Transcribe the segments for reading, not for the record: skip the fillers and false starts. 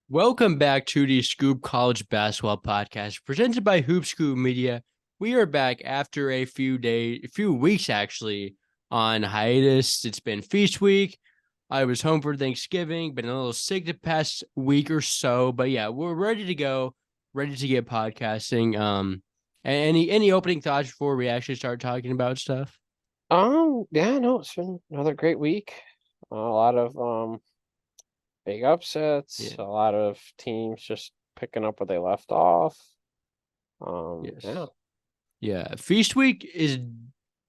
Welcome back to the Scoop College Basketball Podcast, presented by Hoop Scoop Media. We are back after a few weeks actually, on hiatus. It's been Feast Week. I was home for Thanksgiving, been a little sick the past week or so, but yeah, we're ready to go, ready to get podcasting. Any opening thoughts before we actually start talking about stuff? Yeah, no, it's been another great week. A lot of big upsets, Yeah. a lot of teams just picking up where they left off. Yeah, Yes. Yeah. Feast Week is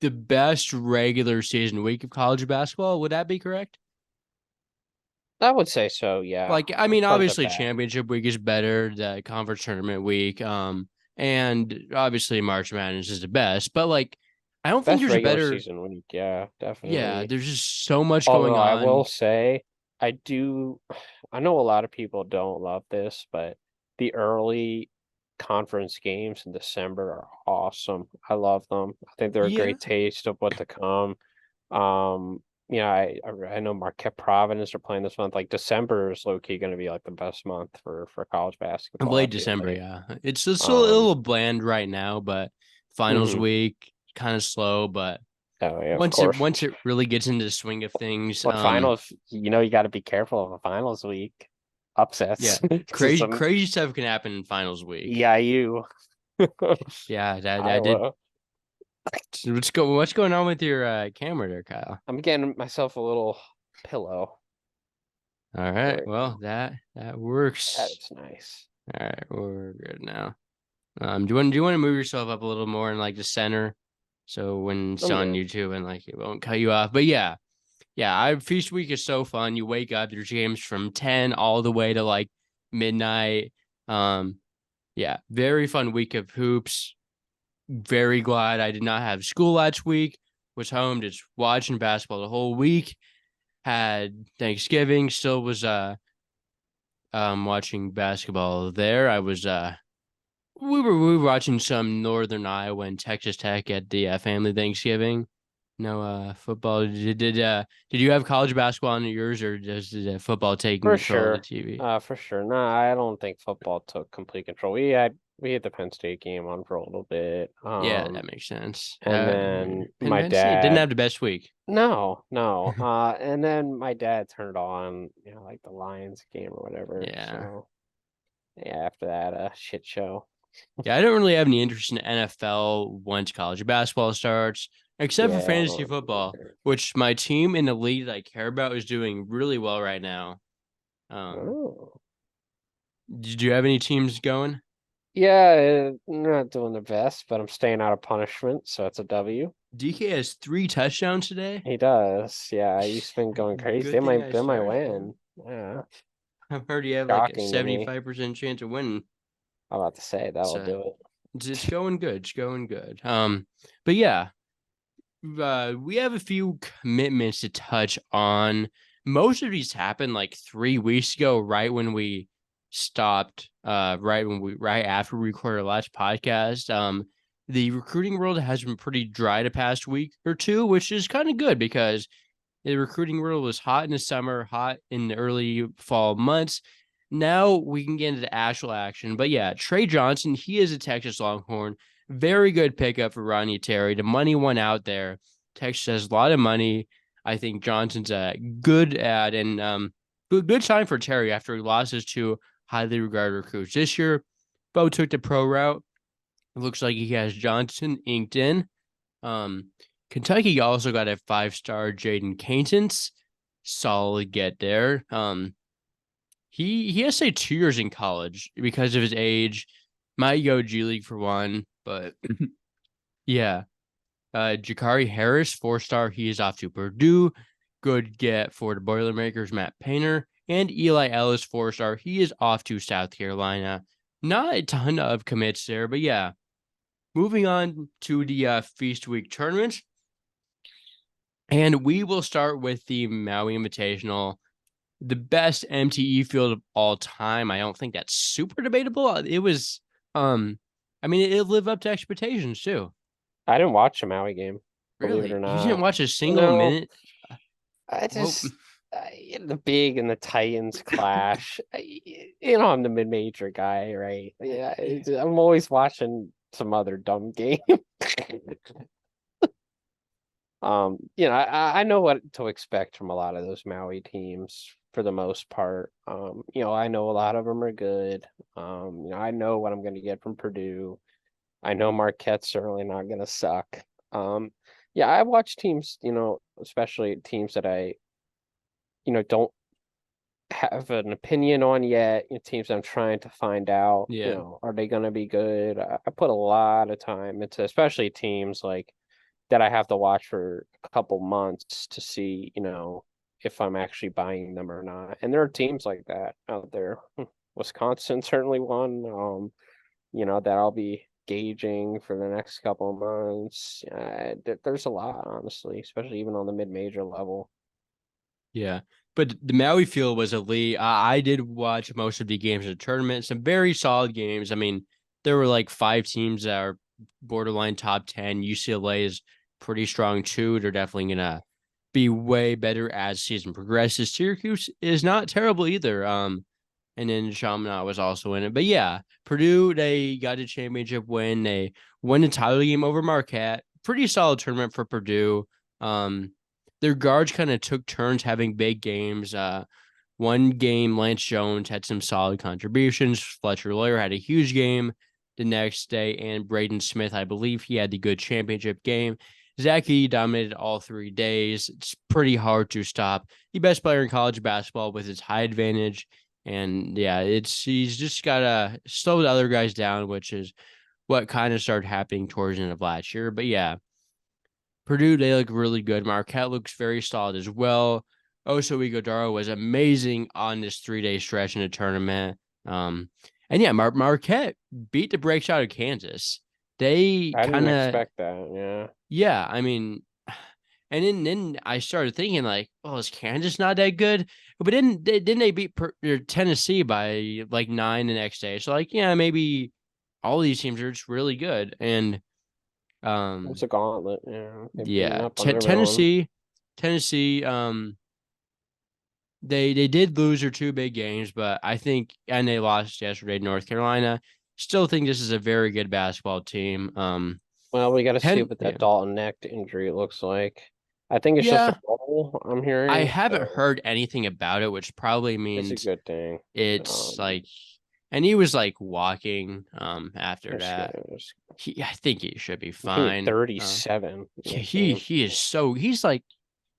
the best regular season week of college basketball. Would that be correct? I would say so, yeah. Like, I mean, Front to obviously back. championship week is better, the conference tournament week, and obviously March Madness is the best, but like, I don't think Best there's a regular better, season week, yeah, yeah, definitely. there's just so much going Although I will on. say, I do, I know a lot of people don't love this, but the early conference games in December are awesome. I love them. I think they're a Yeah. great taste of what to come. Um, I know Marquette Providence are playing this month. Like December is low key going to be like the best month for college And basketball. I late feel December, like. yeah. It's just a Um, little bland right now, but finals mhm. week, kind of slow, but Oh yeah, of once it course. once it really gets into the swing of things, But finals, you got to be careful of a finals week yeah, upsets. Just some crazy stuff can happen in finals week. EIU, Yeah, that did. Iowa. What's going on with your camera there, Kyle? I'm getting myself a little pillow. All right. There we Well, go. that That works. is nice. All right, we're good now. Do you want to move yourself up a little more in like the center, so when it's I'm on good. YouTube and like it won't cut you off? But yeah, yeah. I Feast Week is so fun. You wake up, there's games from 10 all the way to like midnight. Um, yeah, very fun week of hoops. Very glad I did not have school last week. Was home just watching basketball the whole week. Had Thanksgiving. Still was watching basketball there. I was we were watching some Northern Iowa and Texas Tech at the family Thanksgiving. No football. Did you have college basketball on yours, or does the football taking For control of the sure. TV? For sure. No, I don't think football took complete control. We had the Penn State game on for a little bit. Yeah, that makes sense. And then my Penn State didn't dad have the best week. no, no. And then my dad turned on, like the Lions game or whatever. Yeah. So yeah, after that, shit show. Yeah, I don't really have any interest in NFL once college basketball starts, except for Yeah, I fantasy don't football, either. which my team in the league that I care about is doing really well right now. Oh. Did you have any teams going? Yeah, not doing the best, but I'm staying out of punishment, so it's a W. DK has 3 touchdowns today. He does. Yeah, he's been going crazy. They Good thing might I they might started him. win. Yeah. I've heard you have like a Shocking to me. 75% chance of winning. I'm about to say that'll So do it. it's going good. It's going good. But yeah, we have a few commitments to touch on. Most of these happened like 3 weeks ago, right when we stopped, right after we recorded our last podcast. The recruiting world has been pretty dry the past week or two, which is kind of good because the recruiting world was hot in the summer, hot in the early fall months. Now we can get into the actual action. But yeah, Trey Johnson, he is a Texas Longhorn. Very good pickup for Ronnie Terry. The money went out there. Texas has a lot of money. I think Johnson's a good ad and good sign for Terry after he lost his two highly regarded recruits. This year, Bo took the pro route. It looks like he has Johnson inked in. Um, Kentucky also got a 5-star Jaden Caintons. Solid get there. He has to say 2 years in college because of his age. Might go G League for one, but yeah. Jakari Harris, 4-star. He is off to Purdue. Good get for the Boilermakers, Matt Painter. And Eli Ellis, 4-star. He is off to South Carolina. Not a ton of commits there, but yeah. Moving on to the Feast Week tournament. And we will start with the Maui Invitational, the best MTE field of all time. I don't think that's super debatable. It was, I mean, it lived up to expectations too. I didn't watch a Maui game, believe it or Really, you didn't not. watch a single No, minute? I Well, just The big and the Titans clash. I'm the mid-major guy, right? Yeah, I'm always watching some other dumb game. I know what to expect from a lot of those Maui teams for the most part. I know a lot of them are good. I know what I'm going to get from Purdue. I know Marquette's certainly not going to suck. Yeah, I watch teams, especially teams that I, don't have an opinion on yet. Teams I'm trying to find out, Yeah. are they going to be good? I put a lot of time into, especially teams like that I have to watch for a couple months to see, if I'm actually buying them or not. And there are teams like that out there. Wisconsin certainly one, that I'll be gauging for the next couple of months. There's a lot, honestly, especially even on the mid-major level. Yeah. But the Maui field was elite. I did watch most of the games of the tournament, some very solid games. I mean, there were like 5 teams that are borderline top 10. UCLA is pretty strong too. They're definitely going to be way better as season progresses. Syracuse is not terrible either. And then Chaminade was also in it. But yeah, Purdue, they got a championship win. They won the title game over Marquette. Pretty solid tournament for Purdue. Their guards kind of took turns having big games. One game, Lance Jones had some solid contributions. Fletcher Lawyer had a huge game the next day, and Braden Smith, I believe he had the good championship game. Zachy dominated all 3 days. It's pretty hard to stop the best player in college basketball with his high advantage. And yeah, he's just gotta slow the other guys down, which is what kind of started happening towards the end of last year. But yeah, Purdue, they look really good. Marquette looks very solid as well. Oso Ighodaro was amazing on this 3-day stretch in the tournament. And yeah, Marquette beat the brakes out of Kansas. They I kind didn't of, expect that. yeah, I mean, and then I started thinking like, well, is Kansas not that good? But then they beat Tennessee by like 9 the next day. So like, yeah, maybe all these teams are just really good. And It's a gauntlet. Yeah, they've beaten yeah, up on everyone. Tennessee, they did lose their 2 big games, but I think, and they lost yesterday to North Carolina. Still think this is a very good basketball team. Well, we got to see what Yeah, that Dalton neck injury looks like. I think it's just a yeah. roll, I'm I hearing, haven't so heard anything about it, which probably it's a means good thing. it's Um, like, and he was like walking after it's that. good. I think he should be He's gonna be fine. 37 in Yeah, this game. he is so he's like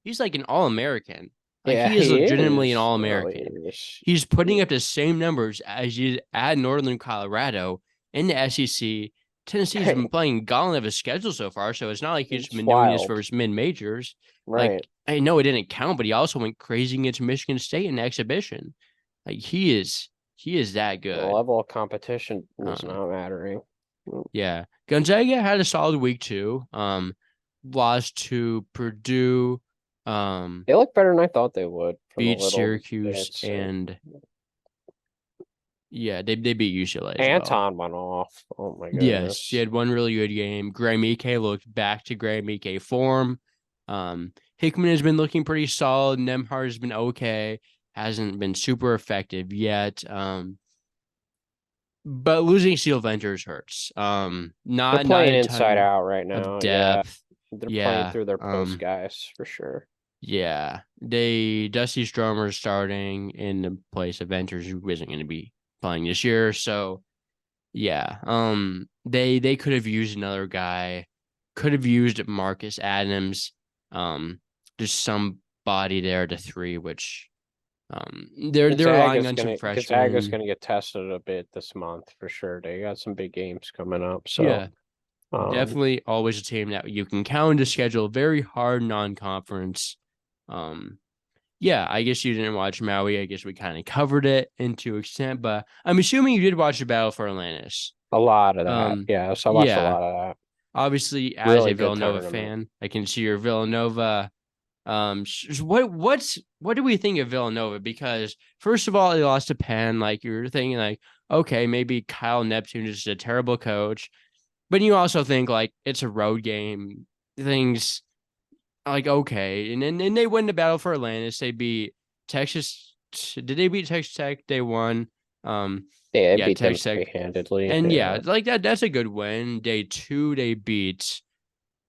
an all-American. Like Yeah, he is he legitimately an is. No, he all-American. is. He's putting up the same numbers as he at Northern Colorado in the SEC. Tennessee's been Right. playing gauntlet of his schedule so far, so it's not like he's It's been doing this for wild. his mid majors. Like Right. I know it didn't count, but he also went crazy against Michigan State in the exhibition. Like he is that The good. level of competition was Um, not mattering. yeah, Gonzaga had a solid week too. Lost to Purdue. They look better than I thought they would from the Beat little Syracuse, bits. and yeah, they beat UCLA as well. Anton went off. Oh my Yes, she goodness. had one really good game. Graham Ike looked back to Graham Ike form. Hickman has been looking pretty solid. Nemhard has been okay. Hasn't been super effective yet. But losing Steel Ventures hurts. They're Not playing a inside ton out right of now. Yeah. depth. They're playing Yeah. through their post guys for sure. Yeah. Dusty Stromer starting in the place of Ventures, who isn't going to be playing this year. So yeah. They could have used another guy, could have used Marcus Adams. Just somebody there to 3, which they're relying on some Gonzaga's freshmen. gonna get tested a bit this month for sure. They got some big games coming up. So Yeah. um Definitely always a team that you can count to schedule very hard non-conference. Um, yeah, I guess you didn't watch Maui. I guess we kind of covered it into extent, but I'm assuming you did watch the Battle for Atlantis. a lot of that. Um, Yeah, so I watched a yeah, lot of that. obviously as a Really good Villanova tournament. fan, I can see your Villanova. What do we think of Villanova? Because first of all, they lost to Penn. Like you're thinking, like okay, maybe Kyle Neptune is a terrible coach. But you also think like it's a road game. Things like okay, and then they win the Battle for Atlantis. They beat Texas. Did they beat Texas Tech? They won. Yeah, it Yeah, beat them Texas Tech. pretty handedly. And Yeah. like that's a good win. Day 2, they beat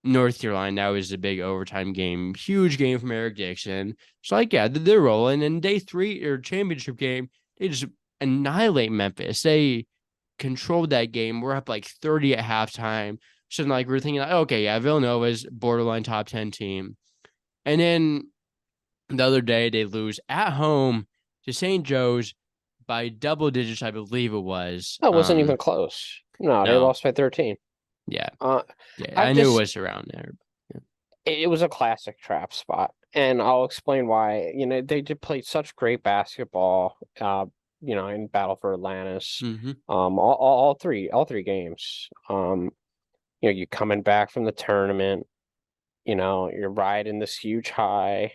North Carolina. That was a big overtime game. Huge game from Eric Dixon. So like, yeah, they're rolling. And day 3 or championship game, they just annihilate Memphis. They controlled that game. We're up like 30 at halftime. So like we're thinking like, okay, yeah, Villanova's borderline top 10 team. And then the other day they lose at home to St. Joe's by double digits, I believe it was. That wasn't even close. No, they No, lost by 13. yeah, Uh, yeah, I I knew it just was around there. Yeah. it was a classic trap spot, and I'll explain why. They did play such great basketball. In Battle for Atlantis. Mm-hmm. All three games. You coming back from the tournament. You're riding this huge high.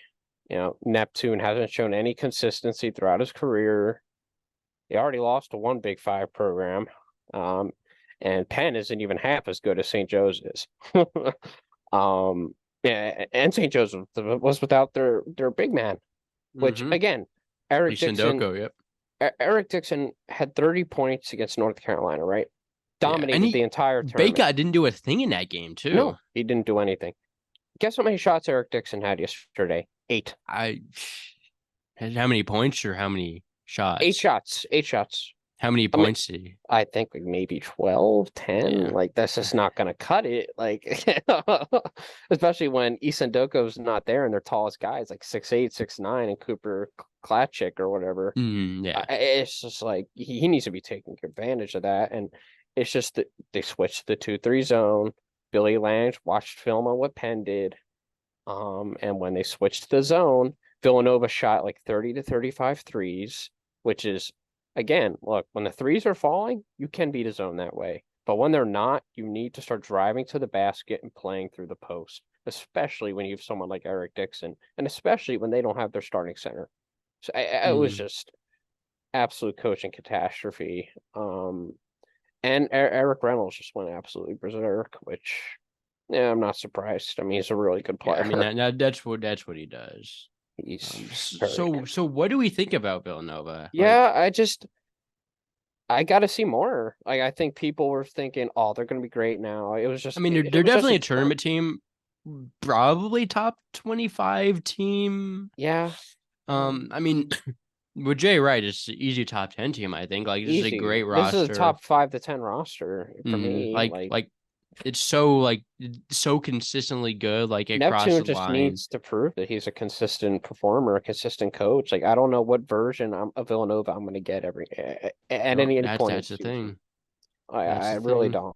Neptune hasn't shown any consistency throughout his career. They already lost to one Big Five program. And Penn isn't even half as good as St. Joe's is. Yeah, and St. Joe's was without their big man, which Mm-hmm. again, Eric Dixon. Sindoko, yep. Eric Dixon had 30 points against North Carolina, right? Yeah, and Dominated the entire tournament. Bacot didn't do a thing in that game too. No, he didn't do anything. Guess how many shots Eric Dixon had yesterday? 8. How many points or how many shots? 8 shots. 8 shots. How many points did he? I think like maybe 12, 10. Yeah. Like that's just not going to cut it. Like, especially when Isendoko's not there and their tallest guy is like 6'8", 6'9", and Cooper Klatchik or whatever. Yeah. It's just like he needs to be taking advantage of that. And it's just that they switched the 2-3 zone. Billy Lange watched film on what Penn did. And when they switched the zone, Villanova shot like 30 to 35 threes, which is, again, look, when the threes are falling, you can beat a zone that way. But when they're not, you need to start driving to the basket and playing through the post, especially when you have someone like Eric Dixon, and especially when they don't have their starting center. So it was just absolute coaching catastrophe. And Eric Reynolds just went absolutely berserk, which, yeah, I'm not surprised. I mean, he's a really good player. Yeah, I mean, that's what he does. So what do we think about Villanova? Yeah, I got to see more. Like, I think people were thinking, oh, they're going to be great now. It was just, I mean, they're definitely a tournament team, probably top 25 team. Yeah. I mean, with Jay Wright, it's an easy top 10 team, I think. Like, this is a great roster. This is a top 5 to 10 roster for me. Like it's so consistently good, like across Neptune the just line. needs to prove that he's a consistent performer, a consistent coach. Like, I don't know what version of Villanova I'm going to get at any point. That's the thing. I really don't.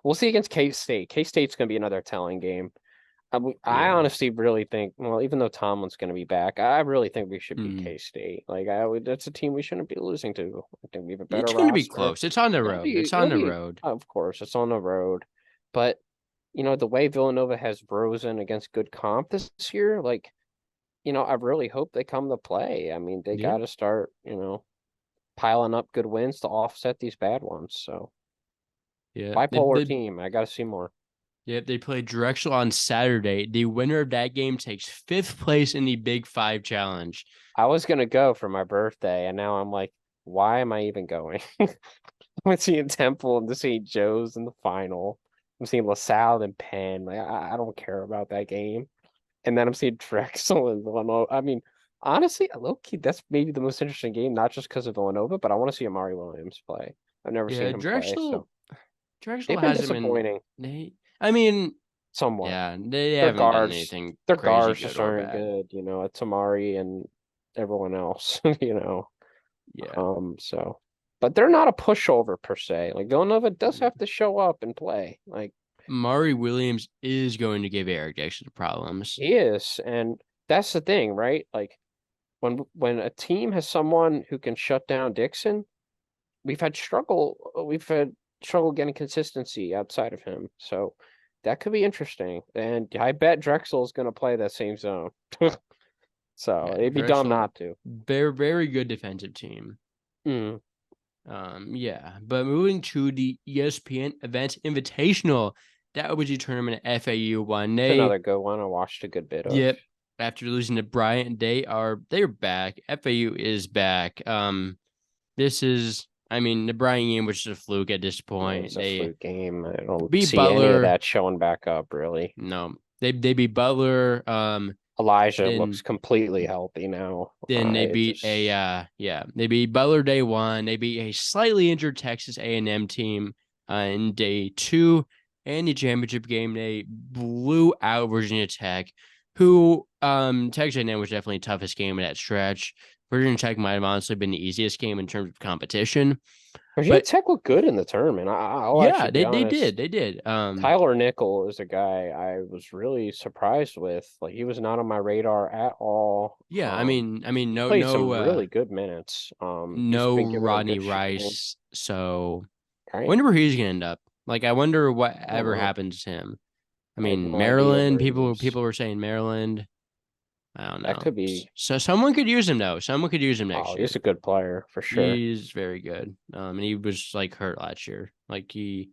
We'll see against K-State. K-State's going to be another telling game. I honestly really think, well, even though Tomlin's going to be back, I really think we should beat K-State. Like, that's a team we shouldn't be losing to. I think we have a better roster. It's going to be close. It's on the road. It's on the road. Of course, it's on the road. But, the way Villanova has risen against good comp this year, like, I really hope they come to play. I mean, they got to start, piling up good wins to offset these bad ones. So, bipolar team. I got to see more. Yep, they play Drexel on Saturday. The winner of that game takes 5th place in the Big 5 Challenge. I was going to go for my birthday, and now I'm like, why am I even going? I'm seeing Temple and the St. Joe's in the final. I'm seeing LaSalle and Penn. Like, I don't care about that game. And then I'm seeing Drexel and Villanova. I mean, honestly, low-key, that's maybe the most interesting game, not just because of Villanova, but I want to see Amari Williams play. I've never seen him play. So. Drexel hasn't disappointing. I mean, somewhat. Yeah, they haven't done anything. Their guards just aren't good. It's Amari and everyone else. Yeah. So, but they're not a pushover per se. Like, Villanova does have to show up and play. Like, Maury Williams is going to give Eric Dixon problems. He is, and that's the thing, right? Like, when a team has someone who can shut down Dixon, we've had trouble getting consistency outside of him. So that could be interesting. And I bet Drexel is going to play that same zone. So it'd be dumb not to. Very, very good defensive team. Yeah. But moving to the ESPN Events Invitational, that was the tournament FAU won. Another good one. I watched a good bit of. Yep. after losing to Bryant, they're back. FAU is back. The Bryant game was just a fluke at this It point. was a They fluke game. I don't beat see any of Butler. that showing back up, really. No, they beat Butler. Elijah looks Then completely healthy now. they I beat just they beat Butler day one. They beat a slightly injured Texas A&M team in day two, and the championship game they blew out Virginia Tech, who Texas A&M was definitely the toughest game in that stretch. Virginia Tech might have honestly been the easiest game in terms of competition, Virginia but Tech looked good in the tournament. I'll yeah, actually be they honest. did. Tyler Nickel is a guy I was really surprised with. Like he was not on my radar at all. Yeah, He no played some really good minutes. He's no been given a Rodney good shooting. Rice, so Right? wonder where he's gonna end up. Like, I wonder what I don't ever know. happens to him. I have no idea Maryland. where he People is. were saying Maryland. I don't That know. could be. So someone could use him though. Someone could use him Oh, next he's year. a good player for sure. He's very good. And he was like hurt last year. Like he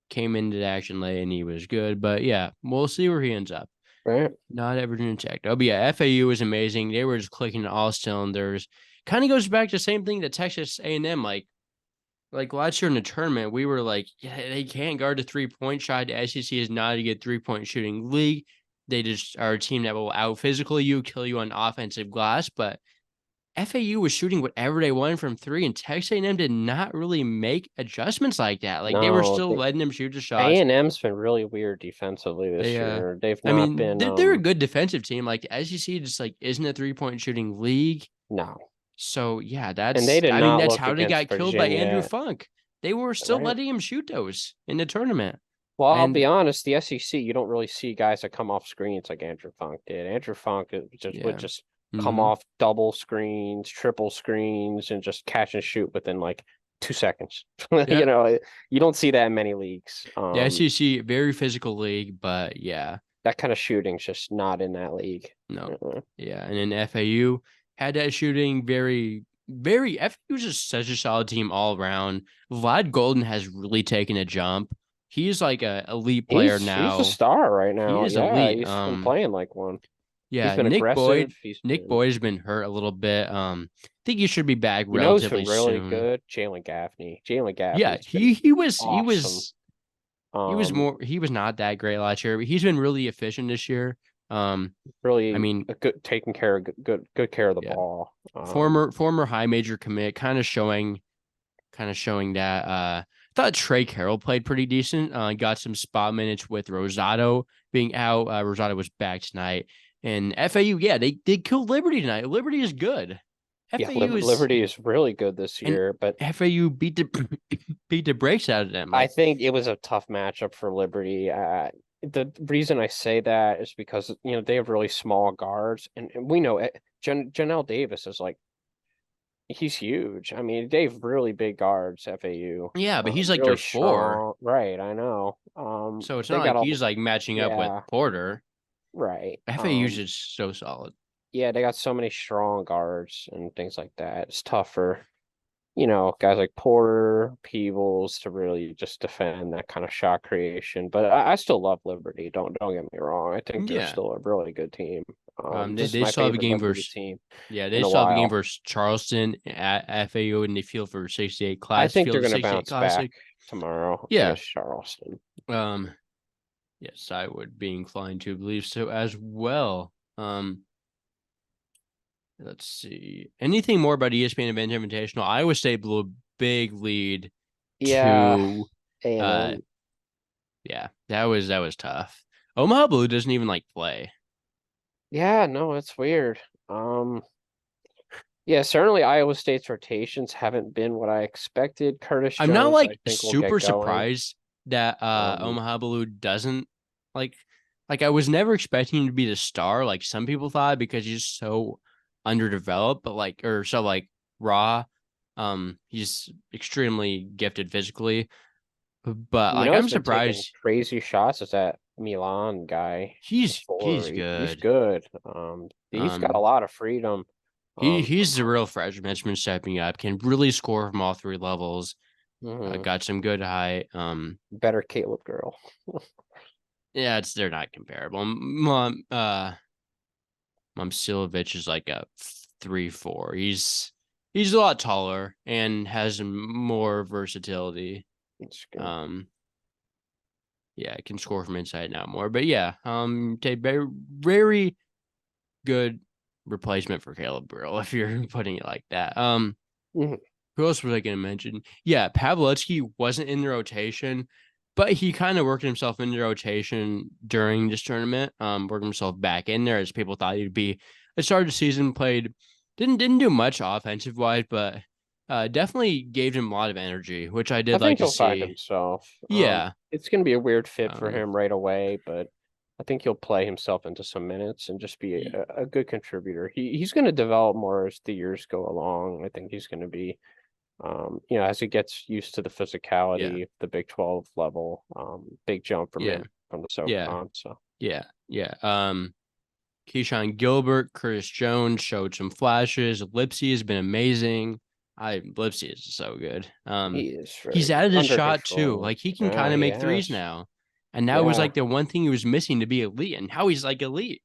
came into the action late and he was good. But yeah, we'll see where he ends up. Right? Not ever Virginia Tech. Oh, but yeah, FAU was amazing. They were just clicking all cylinders. Kind of goes back to the same thing that Texas A&M like last year in the tournament, we were like, yeah, they can't guard the 3-point shot. The SEC is not a good 3-point shooting league. They just are a team that will out physical you, kill you on offensive glass. But FAU was shooting whatever they wanted from three, and Texas A&M did not really make adjustments like that. Like they were No, still the letting them shoot the shots. A&M's been really weird defensively They, this year. They've not been they're a good defensive team. Like the SEC just like isn't a 3-point shooting league. no. So yeah, And they did not that's look how they against got killed by Andrew Virginia, Funk. They were still right? letting him shoot those in the tournament. Well, I'll be And honest, the SEC, you don't really see guys that come off screens like Andrew Funk did. Andrew Funk would yeah. just come Mm-hmm. off double screens, triple screens, and just catch and shoot within like 2 seconds. Yeah. You don't see that in many leagues. The SEC, very physical league, but yeah, That kind of shooting's just not in that league. no. Uh-uh. Yeah. And then FAU had that shooting very FAU is just such a solid team all around. Vlad Golden has really taken a jump. He's like a elite player He's a now. star right He now. is Yeah, elite. he's been playing like one. He's Yeah, been aggressive. He's Nick been, Boyd has been hurt a little bit. I think he should be back who's relatively been really soon. good? Jalen Gaffney. Jalen Yeah, Gaffney's been awesome. Um, he was not that great last year, but he's been really efficient this year. I really mean, a good taking care of good care of the yeah, ball. former high major commit, kind of showing that. I thought Trey Carroll played pretty decent. Got some spot minutes with Rosado being out. Rosado was back tonight, and FAU, yeah, they killed Liberty tonight. Liberty is good. Yeah, FAU is Liberty is really good this and year, but FAU beat the beat the brakes out of them. I Like, think it was a tough matchup for Liberty. The reason I say that is because they have really small guards, and we know Janelle Davis is like he's huge. I mean, they have really big guards, FAU. yeah, but he's like their Really four, strong. Right, I know. so it's They not got like all the he's like matching up with yeah, Porter. right. FAU is just so solid. Yeah, they got so many strong guards and things like that. It's tough for, guys like Porter, Peebles to really just defend that kind of shot creation. But I still love Liberty. Don't get me wrong. I think they're Yeah. still a really good team. This is They my still have a favorite game Liberty versus team they in a still have a game while. versus Charleston at FAU in the Field for 68 I class think they're Field going to 68 bounce back Classic. tomorrow Yeah. against Charleston. Um. Yes, I would be inclined to believe so as well. Let's see. Anything more about ESPN Events Invitational? Iowa State blew a big lead Yeah, to A&M. yeah, that was tough. Omaha Blue doesn't even like play. Yeah, no, it's weird. Yeah, certainly Iowa State's rotations haven't been what I expected. Curtis I'm not Jones, I like think, will get super going. surprised that Um, Omaha Blue doesn't like I was never expecting him to be the star like some people thought because he's so underdeveloped, but like or so like raw. He's extremely gifted physically, but like who's I'm been taking surprised crazy shots is that Milan guy. The he's forward. He's good. good. He's got a Um, lot of freedom. he's the real freshman stepping up, can really score from all three levels. Mhm. Got some good height. Better Caleb girl. Yeah, they're not comparable. Silovich is like a 3-4. He's a lot taller and has more versatility. It's good. Yeah, can score from inside now more. But yeah, very, very good replacement for Caleb Brill if you're putting it like that. Mhm. Who else was I going to mention? Yeah, Pavlovsky wasn't in the rotation, but he kind of worked himself in the rotation during this tournament. Worked himself back in there as people thought he'd be. At the start of the season, didn't do much offensive wise, but definitely gave him a lot of energy, which I I did like think to he'll find see. himself. Yeah, It's going to be a weird fit for um, him right away, but I think he'll play himself into some minutes and just be a good contributor. He's going to develop more as the years go along. I think he's going to be, as he gets used to the yeah, physicality of the Big 12 level, big jump from yeah, him from the yeah, SoCon. So yeah. Keyshawn Gilbert, Curtis Jones showed some flashes. Lipsy has been amazing. Lipsy is so good. he is He's very added his under shot too. control. Like he can kind of make threes Yes. now. And that was Yeah. like the one thing he was missing to be elite. And now he's like elite.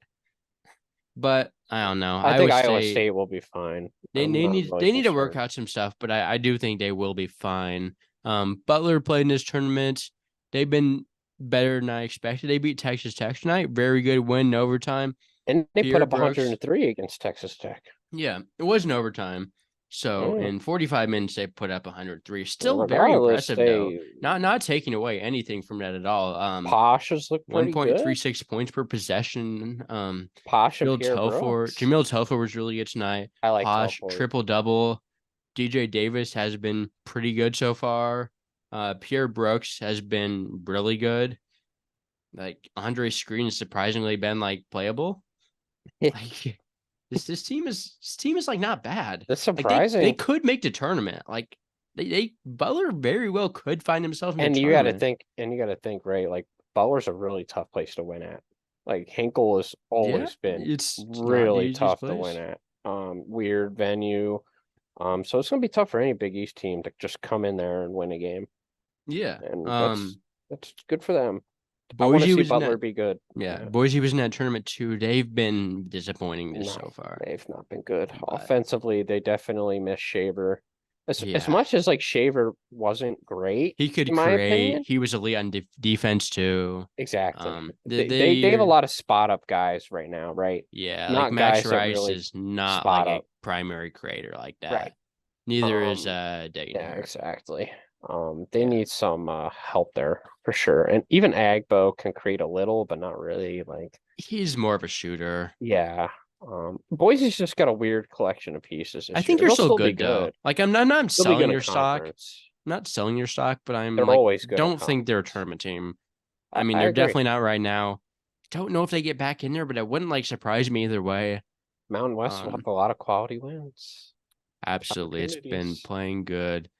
But I don't know. I think Iowa Iowa State, State will be fine. they, I'm they not need really they need to work concerned. out some stuff, but I do think they will be fine. Butler played in this tournament. They've been better than I expected. They beat Texas Tech tonight. Very good win in overtime. And they put Pierre up Brooks. 103 against Texas Tech. Yeah, it was in overtime. So Yeah. in 45 minutes, they put up 103. Still very Regardless, impressive though. they Not taking away anything from that at all. Posh's look pretty good. 1.36 points per possession. Posh and Pierre Brooks. Jamil Telford was really good tonight. I like Posh Telford. triple double. DJ Davis has been pretty good so far. Pierre Brooks has been really good. Like Andre Screen has surprisingly been like playable. Like this team is like not bad. That's Like they surprising. could make the tournament. Like they Butler very well could find himself in And the you got to tournament. think, right? Like Butler's a really tough place to win at. Like Hinkle has Yeah, always been it's not the really easiest tough to win place. at. Weird venue. So it's gonna be tough for any Big East team to just come in there and win a game. Yeah. And that's good for them. I want to Boise see was in Butler that. be good. Yeah, Boise was in that tournament too. They've been disappointing this No, so far. they've not been good. But Offensively, they definitely miss Shaver. As yeah, much as like Shaver wasn't great, he could in my create. opinion. He was elite on defense too. Exactly. They have a They lot of spot up guys right now, right? yeah, like Not Max guys that Rice really is not spot like a up. primary creator like Right. that. Neither is Yeah, Dayton. exactly. They Yeah, need some help there for sure. And even Agbo can create a little, but not really. Like, he's more of a shooter. yeah. Boise's just got a weird collection of pieces I this year. think they're They'll still still be good though. good. Like I'm not They'll be good selling at your stock. conference. Not selling your stock, but I'm They're like always good at don't think they're a conference. tournament team. I I, mean, I they're agree. definitely not right now. Don't know if they get back in there, but it wouldn't like surprise me either way. Mountain West will have a lot of quality wins. Absolutely, it's been Opportunities. playing good,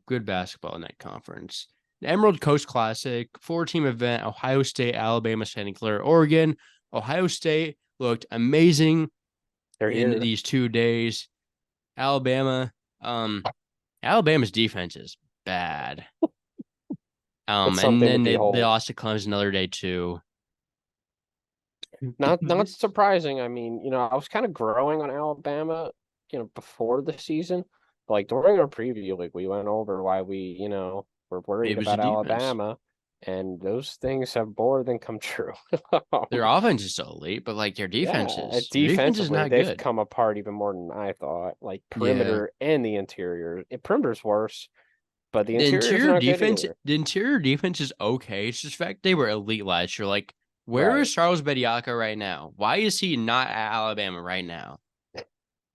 good basketball in that conference. The Emerald Coast Classic, 4-team event. Ohio State, Alabama, Santa Clara, Oregon. Ohio State looked amazing They're in here. these 2 days. Alabama, Alabama's defense is bad. It's And something to then they behold. lost to Clemson another day too. Not surprising. I mean, I was kind of growing on Alabama, before the season. But like during our preview, like we went over why were It worried was the about defense. Alabama, and those things have more than come true. Their offense is so elite, but like Yeah, their defense is defensively, not they've good. come apart even more than I thought. Like Yeah. perimeter and the interior. Perimeter's worse, but the The interior is interior not good defense, either. the interior defense is okay. It's just the fact they were elite last year. Like, where Right. is Charles Bediako right now? Why is he not at Alabama right now? I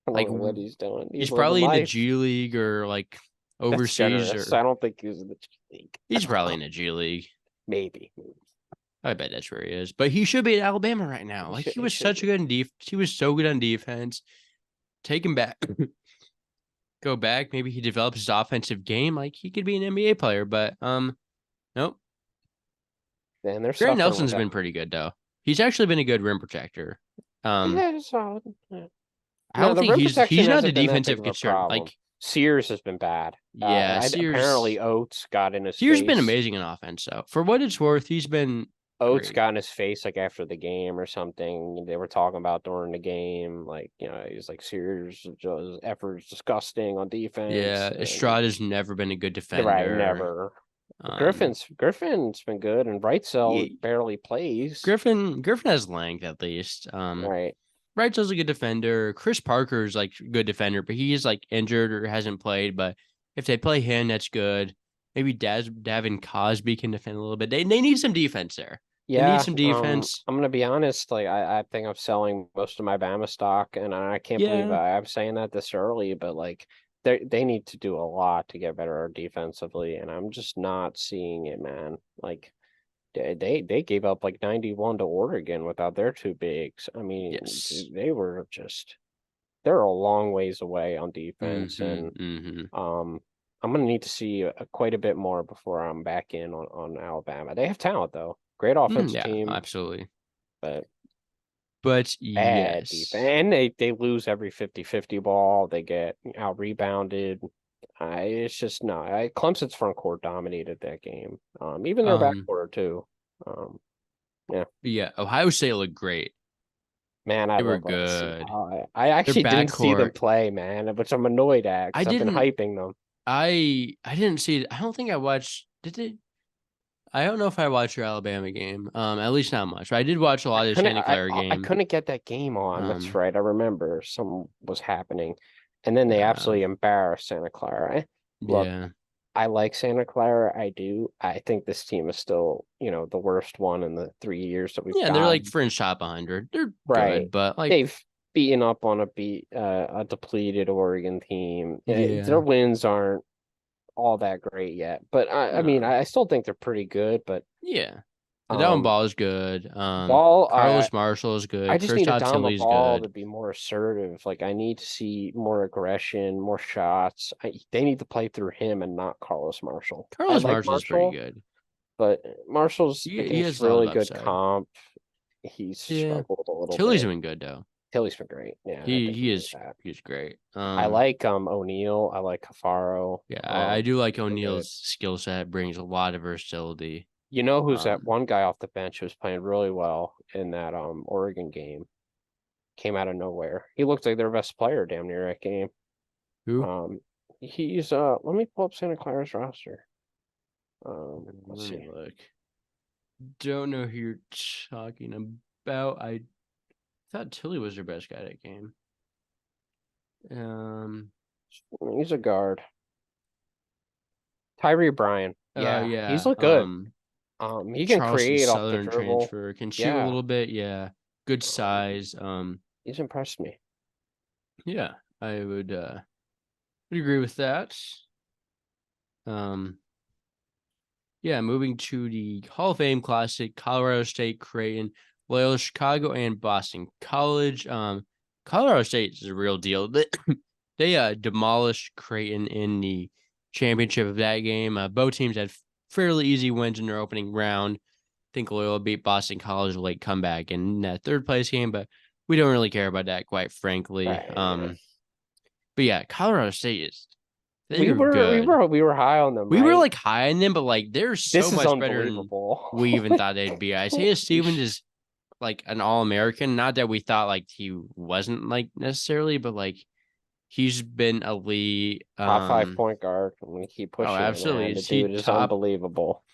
don't Like, know what he's doing. he's He's living probably in the life. G League or like That's overseas, generous. I or don't think he's in the league. he's probably in the G League. Maybe. I bet that's where he is. But he should be at Alabama right now. Like, he He was should such a be. good he was so good on defense. Take him back. Go back. Maybe he develops his offensive game. Like, he could be an NBA player, but nope. And they're Grant suffering with Nelson's that. been pretty good though. He's actually been a good rim protector. Yeah, it's solid. Yeah. I No, don't the think rim protection he's not a hasn't been that big defensive of a concern. problem. Like, Sears has been bad. yeah, Apparently Sears Oates got in his Sears been face. amazing in offense though. For what it's worth, he's been Oates great. got in his face like after the game or something. They were talking about during the game, like, he's like, Sears' effort is disgusting on defense, Yeah, and Estrada's never been a good right, defender. never. Um, Griffin's been good, and Wrightsell he, barely plays. Griffin has length at least. Right. Wrightsell's a good defender. Chris Parker's like a good defender, but he's like injured or hasn't played. But if they play him, that's good. Maybe Davin Cosby can defend a little bit. They need some defense there. They need Yeah, some defense. I'm gonna be honest. Like, I think I'm selling most of my Bama stock, and I can't believe Yeah. I'm saying that this early. But like, they need to do a lot to get better defensively, and I'm just not seeing it, man. Like, they gave up like 91 to Oregon without their two bigs. I mean, Yes. they were just they're a long ways away on defense, Mm-hmm. and Mm-hmm. um, I'm gonna need to see quite a bit more before I'm back in on Alabama. They have talent though, great offensive Yeah, team, absolutely. but But bad defense. yes. And they lose every 50-50 ball. They get out rebounded. It's just not. Clemson's front court dominated that game. Even their back Um, court too. Um, yeah, yeah, Ohio State looked great. man, I They were love OSC. good. I Their actually didn't see them backcourt. play, man, which I'm annoyed at I because I've been didn't hyping them. I didn't see it. I don't think I watched did it I don't know if I watched your Alabama game. At least not much. But I did watch a lot of the Santa Clara I game. couldn't get that game on. That's Um, right. I remember some was happening, and then they uh, absolutely embarrassed Santa Clara. Look, yeah. I like Santa Clara. I do. I think this team is still, the worst one in the 3 years that we've Yeah, they're got. like fringe top 100. They're Right. good, but like They've beaten up on a depleted Oregon team. Their yeah. wins aren't all that great yet, but I mean, No. I still think they're pretty good. But Yeah. The down um, ball is good. ball, Carlos Marshall is I good. just need a Kristaps down the Tinley's ball to good. be more assertive. Like, I need to see more aggression, more shots. They need to play through him and not Carlos Marshall. I Carlos like Marshall is pretty Marshall, good. but Marshall's He against has a lot of really good upside. comp. He's Yeah. struggled a little Tilly's bit. been good though. Tilly's been great. Yeah, I He think he he knows is that. he's great. I like O'Neal. I like Cafaro. Yeah, I do like They're good. O'Neal's skill set, brings a lot of versatility. You know who's that Um, one guy off the bench who's playing really well in that Oregon game? Came out of nowhere. He looked like their best player damn near that game. who? Um, he's let me pull up Santa Clara's roster. Let's Let me see. look. Don't know who you're talking about. I thought Tilly was their best guy that game. Um. He's a guard. Tyree Bryan. Yeah, he's Yeah. looked good. He can Charleston create off the Southern dribble. transfer can shoot a Yeah, little bit. Yeah. Good um, size. he's impressed me. Yeah. I would agree with that. Um. Yeah, moving to the Hall of Fame Classic, Colorado State, Creighton, Loyola Chicago, and Boston College. Colorado State is a real deal. They demolished Creighton in the championship of that game. Both teams had fairly easy wins in their opening round. I think Loyola beat Boston College late comeback in that third place game, but we don't really care about that, quite frankly. Right. But yeah, Colorado State We they're were we good. were we were high on them, We were right? like high on them, but like they're so This is much better than unbelievable. we even thought they'd be. Isaiah Holy Stevens is like an All-American. Not that we thought like he wasn't like necessarily, but like he's been elite. Top five point guard. I'm gonna keep Oh, pushing it, absolutely. man. The Is he dude is top unbelievable.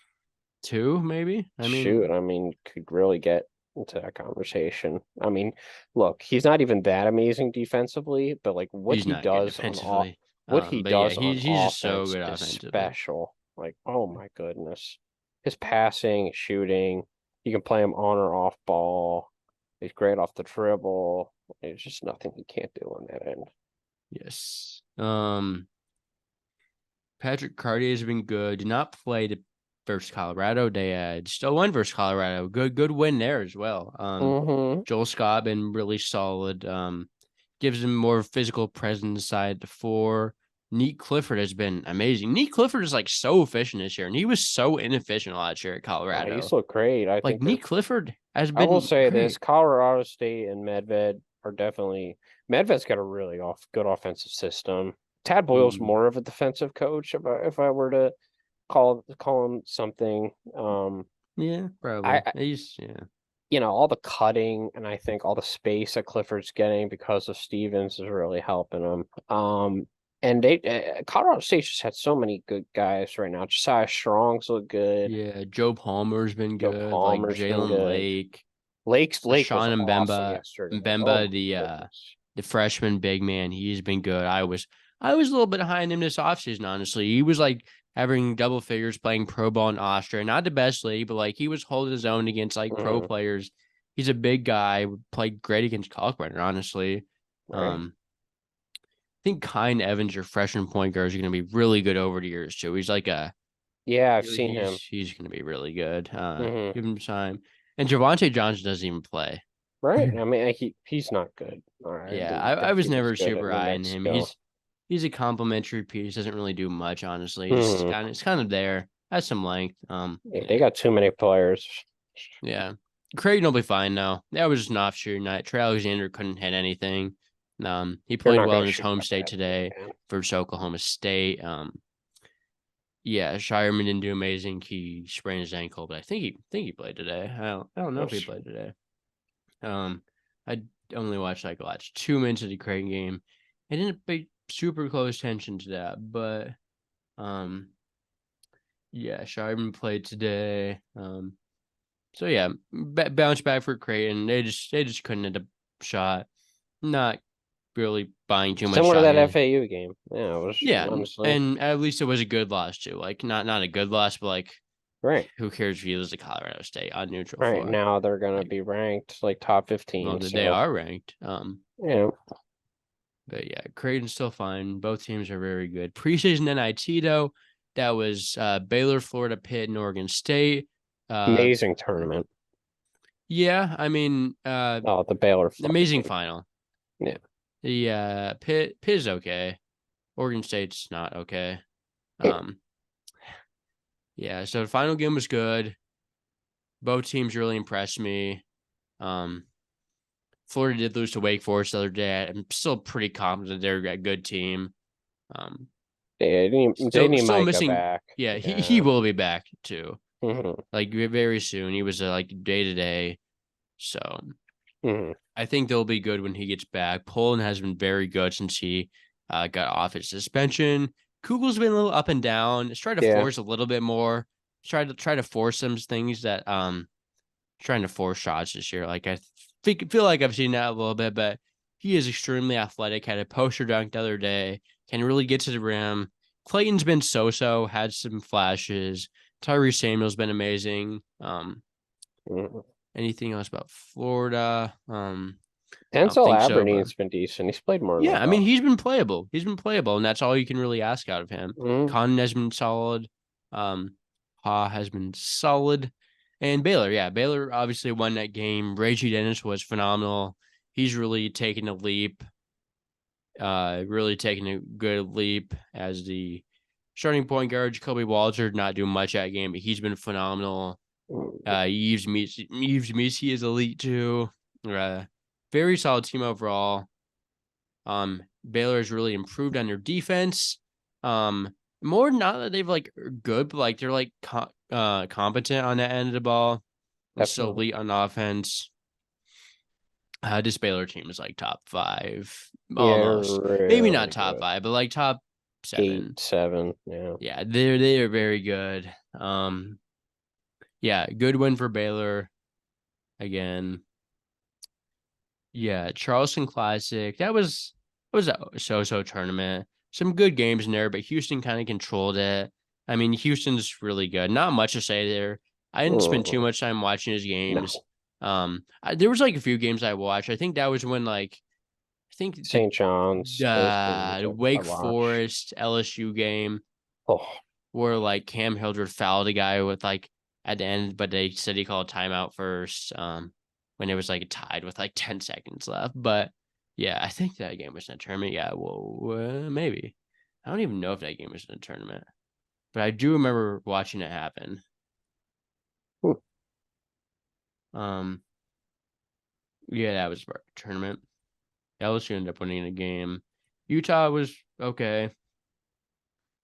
two, maybe? I Shoot, mean, I mean, could really get into that conversation. I mean, look, he's not even that amazing defensively, but like he's not good defensively. what he But yeah, does on he's just so offense good is offensively. special. Like, oh my goodness. His passing, shooting, you can play him on or off ball. He's great off the dribble. There's just nothing he can't do on that end. Yes. Patrick Cartier has been good. Did not play versus Colorado. They still won versus Colorado. Good win there as well. Mm-hmm. Joel Scott been really solid. Gives him more physical presence side to four. Neat Clifford has been amazing. Neat Clifford is like so efficient this year, and he was so inefficient last year at He's Colorado. looked great. I Like think they're Neat Clifford has I will been say this: great. Colorado State and Medved are definitely Medved's got a really good offensive system. Tad Boyle's Mm, more of a defensive coach. If I were to call him something, Yeah, I, probably. I He's yeah. all the cutting and I think all the space that Clifford's getting because of Stevens is really helping him. And Colorado State just had so many good guys right now. Josiah Strong's look good. Yeah, Joe Palmer's been Joe good. Like Palmer's been Jalen good. Lake, Lake was Sean awesome Mbemba, yesterday. Oh Mbemba, my goodness. the freshman big man. He's been good. I was a little bit behind him this offseason, honestly. He was like having double figures playing pro ball in Austria. Not the best league, but like he was holding his own against like pro Mhm. players. He's a big guy, played great against Kalkbrenner, honestly. Right. Um, I think Kine Evans, your freshman point guard, is going to be really good over the years too. He's like a Yeah, I've seen he's him. he's going to be really good. Hmm. Give him time. And Javante Johnson doesn't even play. Right. I mean, he's not good. I Yeah, didn't I think was he was never good at super New high in him. Mexico. He's a complimentary piece. Doesn't really do much, honestly. Just Hmm. kind of it's kind of there. Has some length. They got too many players. Yeah. Creighton will be fine though. That was just an offshoot night. Trey Alexander couldn't hit anything. He They're played not well going in to his shoot home that state basket, today man. versus Oklahoma State. Yeah, Shireman didn't do amazing. He sprained his ankle, but I think he played today. I don't know if he played today. Um, I only watched like the last 2 minutes of the Creighton game. I didn't pay super close attention to that, but um, yeah, Shireman played today. So yeah, bounce back for Creighton. They just couldn't hit a shot. Not really buying too much Similar to shot that here. FAU game. Yeah, it was Yeah, honestly and at least it was a good loss too. Like not a good loss, but like right. who cares if you lose to Colorado State on neutral Right floor? now they're gonna Like, be ranked like top well, 15. they So are ranked. yeah, But yeah, Creighton's still fine. Both teams are very good. Preseason NIT though, that was Baylor, Florida, Pitt, and Oregon State. Uh, amazing tournament. yeah, I mean, Oh, the Baylor Florida amazing game. final. Yeah. The Pitt is okay. Oregon State's not okay. Um, yeah, so the final game was good. Both teams really impressed me. Um, Florida did lose to Wake Forest the other day. I'm still pretty confident they're a good team. Um, They still need still Micah missing. back. Yeah, he Yeah. will be back too. Hmm. Like very soon. He was like day to day. So Hmm. I think they'll be good when he gets back. Poland has been very good since he got off his suspension. Kugel's been a little up and down. He's tried to Yeah. force a little bit more. Try to force some things that trying to force shots this year. Like I feel like I've seen that a little bit, but he is extremely athletic. Had a poster dunk the other day. Can really get to the rim. Clayton's been so-so. Had some flashes. Tyree Samuel's been amazing. Mhm. Anything else about Florida? I don't Denzel think so, but Aberdeen's been decent. He's played more than I yeah, I mean thought. he's been playable. He's been playable, and that's all you can really ask out of him. Hmm. Condon has been solid. Ha has been solid. And Baylor, yeah, Baylor obviously won that game. Reggie Dennis was phenomenal. He's really taken a leap, really taking a good leap as the starting point guard. Jacoby Walter not doing much that game, but he's been phenomenal. Yves Misi is elite too. Very solid team overall. Baylor has really improved on their defense. More not that they've like good, but like they're like competent on that end of the ball. And still Definitely. elite on offense. This Baylor team is like top five, Yeah, almost. Maybe not really top good. five, but like top 8, seven. 7. Yeah. Yeah, they are very good. Yeah, good win for Baylor again. Yeah, Charleston Classic. That was a so-so tournament. Some good games in there, but Houston kind of controlled it. I mean, Houston's really good. Not much to say there. I didn't spend too Mm, much time watching his games. no. There was like a few games I watched. I think that was when like I think St. John's, those games the I Wake watched. Forest LSU game Oh, where like Cam Hildreth fouled a guy with like at the end, but they said he called timeout first. When it was like tied with like 10 seconds left. But yeah, I think that game was in a tournament. Yeah, well, maybe. I don't even know if that game was in a tournament, but I do remember watching it happen. hmm, Um, yeah, that was a tournament. LSU ended up winning the game. Utah was okay,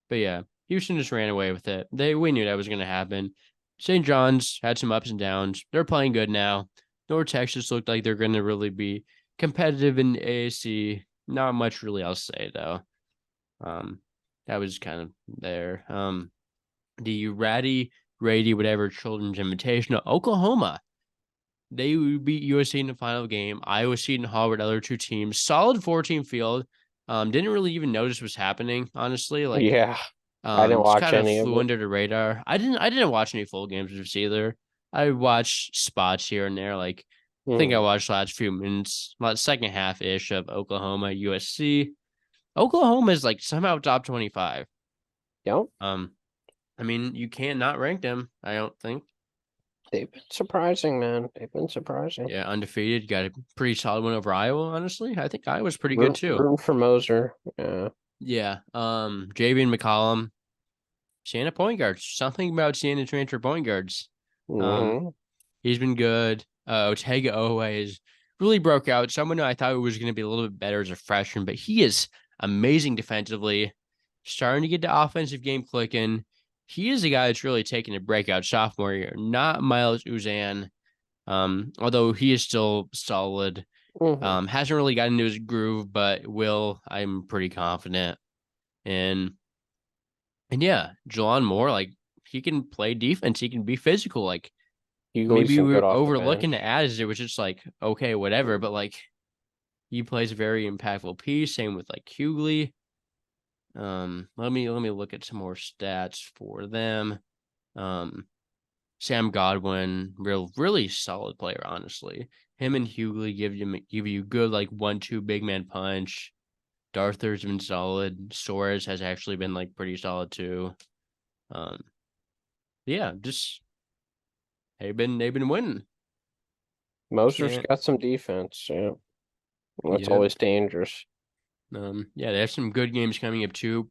but yeah, Houston just ran away with it. We knew that was going to happen. St. John's had some ups and downs. They're playing good now. North Texas looked like they're going to really be competitive in AAC. Not much really else to say though. That was kind of there. The Ratty Rady whatever Children's Invitational, Oklahoma. They beat USC in the final game. Iowa State and Harvard, other two teams. Solid 14 field. Didn't really even notice what's happening, honestly. Like, Yeah, I didn't just watch kind of any of flew it. under the radar. I didn't watch any full games of this either. I watched spots here and there. Like, I think I watched the last few minutes, like second half ish of Oklahoma USC. Oklahoma is like somehow top 25. Yep, I mean, you can't not rank them, I don't think. they've been surprising, man. They've been surprising. Yeah, undefeated. Got a pretty solid win over Iowa, honestly. I think Iowa's pretty good too. Rooting for Moser. Yeah. Yeah. Javian McCollum, Siena point guards. Something about Siena transfer point guards. Mm-hmm. He's been good. Otega always really broke out. Someone who I thought was going to be a little bit better as a freshman, but he is amazing defensively. Starting to get the offensive game clicking. He is a guy that's really taking a breakout sophomore year, not Miles Uzan. Although he is still solid. Mm-hmm. Hasn't really gotten into his groove, but I'm pretty confident. And yeah, Jelon Moore, like he can play defense, he can be physical. Like Hugley's maybe been we're good off the overlooking bench. the as it was just like, okay, whatever. But like he plays a very impactful piece. Same with like Hughley. Let me look at some more stats for them. Sam Godwin, really solid player, honestly. Him and Hughley give you good like 1-2 big man punch. Darther's been solid. Soares has actually been like pretty solid too. Yeah, just they've been winning. Moser's Can't. got some defense. Yeah, that's Yep. always dangerous. Yeah, they have some good games coming up too.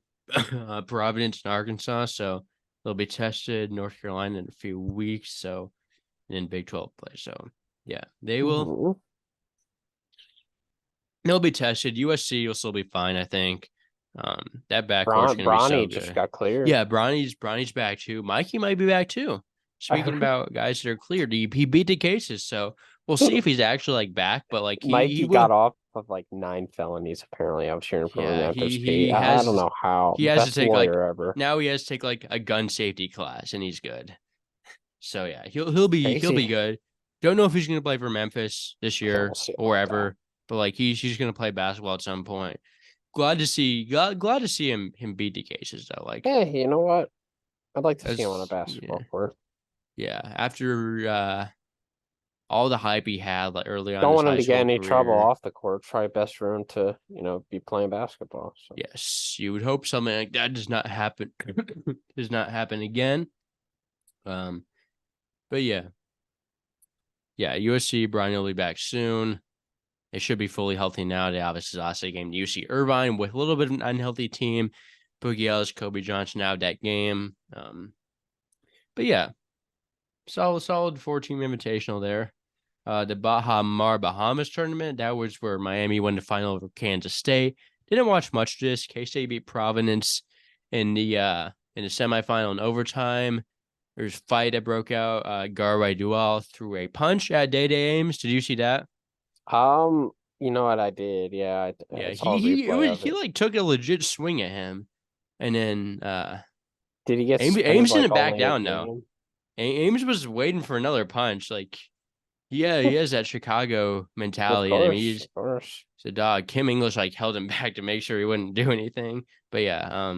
Providence and Arkansas, so they'll be tested. North Carolina in a few weeks, so in Big 12 play. So yeah, they will. Mm-hmm. They'll be tested. USC will still be fine, I think. That backcourt's gonna be so Bronny just good. got cleared. Yeah, Bronny's back too. Mikey might be back too. I Speaking heard about guys that are cleared, he beat the cases, so we'll see if he's actually like back. But like he Mikey will. got off of like 9 felonies. Apparently, I was hearing from him Yeah, after he state. he I don't has know how. he has to Best take like lawyer ever. now he has to take like a gun safety class, and he's good. So yeah, he'll be Crazy. good. Don't know if he's gonna play for Memphis this Yeah, year we'll see or about that. ever, but like he's gonna play basketball at some point. Glad to see him beat the cases though. Like Hey, you know what? I'd like to see him on a as basketball court. yeah. After all the hype he had like early on in Don't his want him high to get school any trouble career, off the court. Try best for him to, be playing basketball. So yes, you would hope something like that does not happen does not happen again. But yeah. USC Brian will be back soon. They should be fully healthy now. They obviously lost a game to UC Irvine with a little bit of an unhealthy team. Boogie Ellis, Kobe Johnson out that game. But yeah, solid 4-team invitational there. The Baha Mar Bahamas tournament, that was where Miami won the final over Kansas State. Didn't watch much of this. K-State beat Providence in the semifinal in overtime. There's a fight that broke out. Garway Dual threw a punch at Day Day Ames. Did you see that? you know what I did? Yeah, Yeah, I saw a replay of he it. like took a legit swing at him, and then Did he get Ames suspended like didn't back only a down though. game? Ames was waiting for another punch. Like, yeah, he has that Chicago Of mentality, and I mean, course, of course. he's a dog. Kim English like held him back to make sure he wouldn't do anything. But yeah,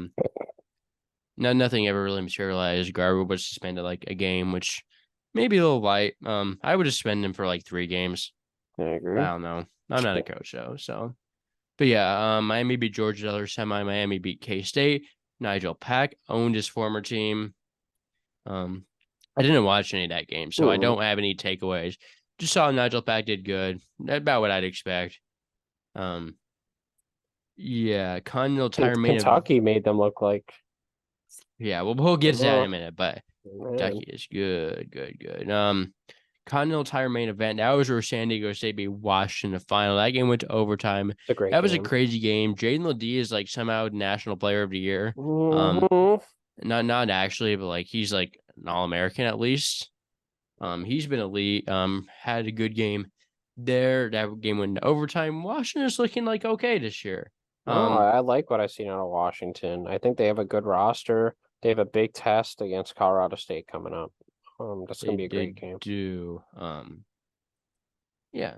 nothing ever really materialized. Garber was suspended like a game, which maybe a little light. I would suspend him for like 3 games. I I agree. don't know. I'm not a coach though, so. But yeah, Miami beat Georgia other semi. Miami beat K-State. Nigel Pack owned his former team. I didn't watch any of that game, so I Mm. don't have any takeaways. Just saw Nigel Pack did good. About what I'd expect. Yeah, Continental Tire main event. Kentucky made them look like. Yeah, we'll get to that in a minute, but Man. Kentucky is good. Continental Tire main event. That was where San Diego State beat Washington in the final. That game went to overtime. It's a great That was a game. crazy game. Jaden Ledee is like somehow National Player of the Year. Mhm. Not actually, but like he's like an All-American at least. He's been elite. Had a good game there. That game went into overtime. Washington's looking like okay this year. No, I like what I've seen out of Washington. I think they have a good roster. They have a big test against Colorado State coming up. That's gonna be a great game. Do. Yeah.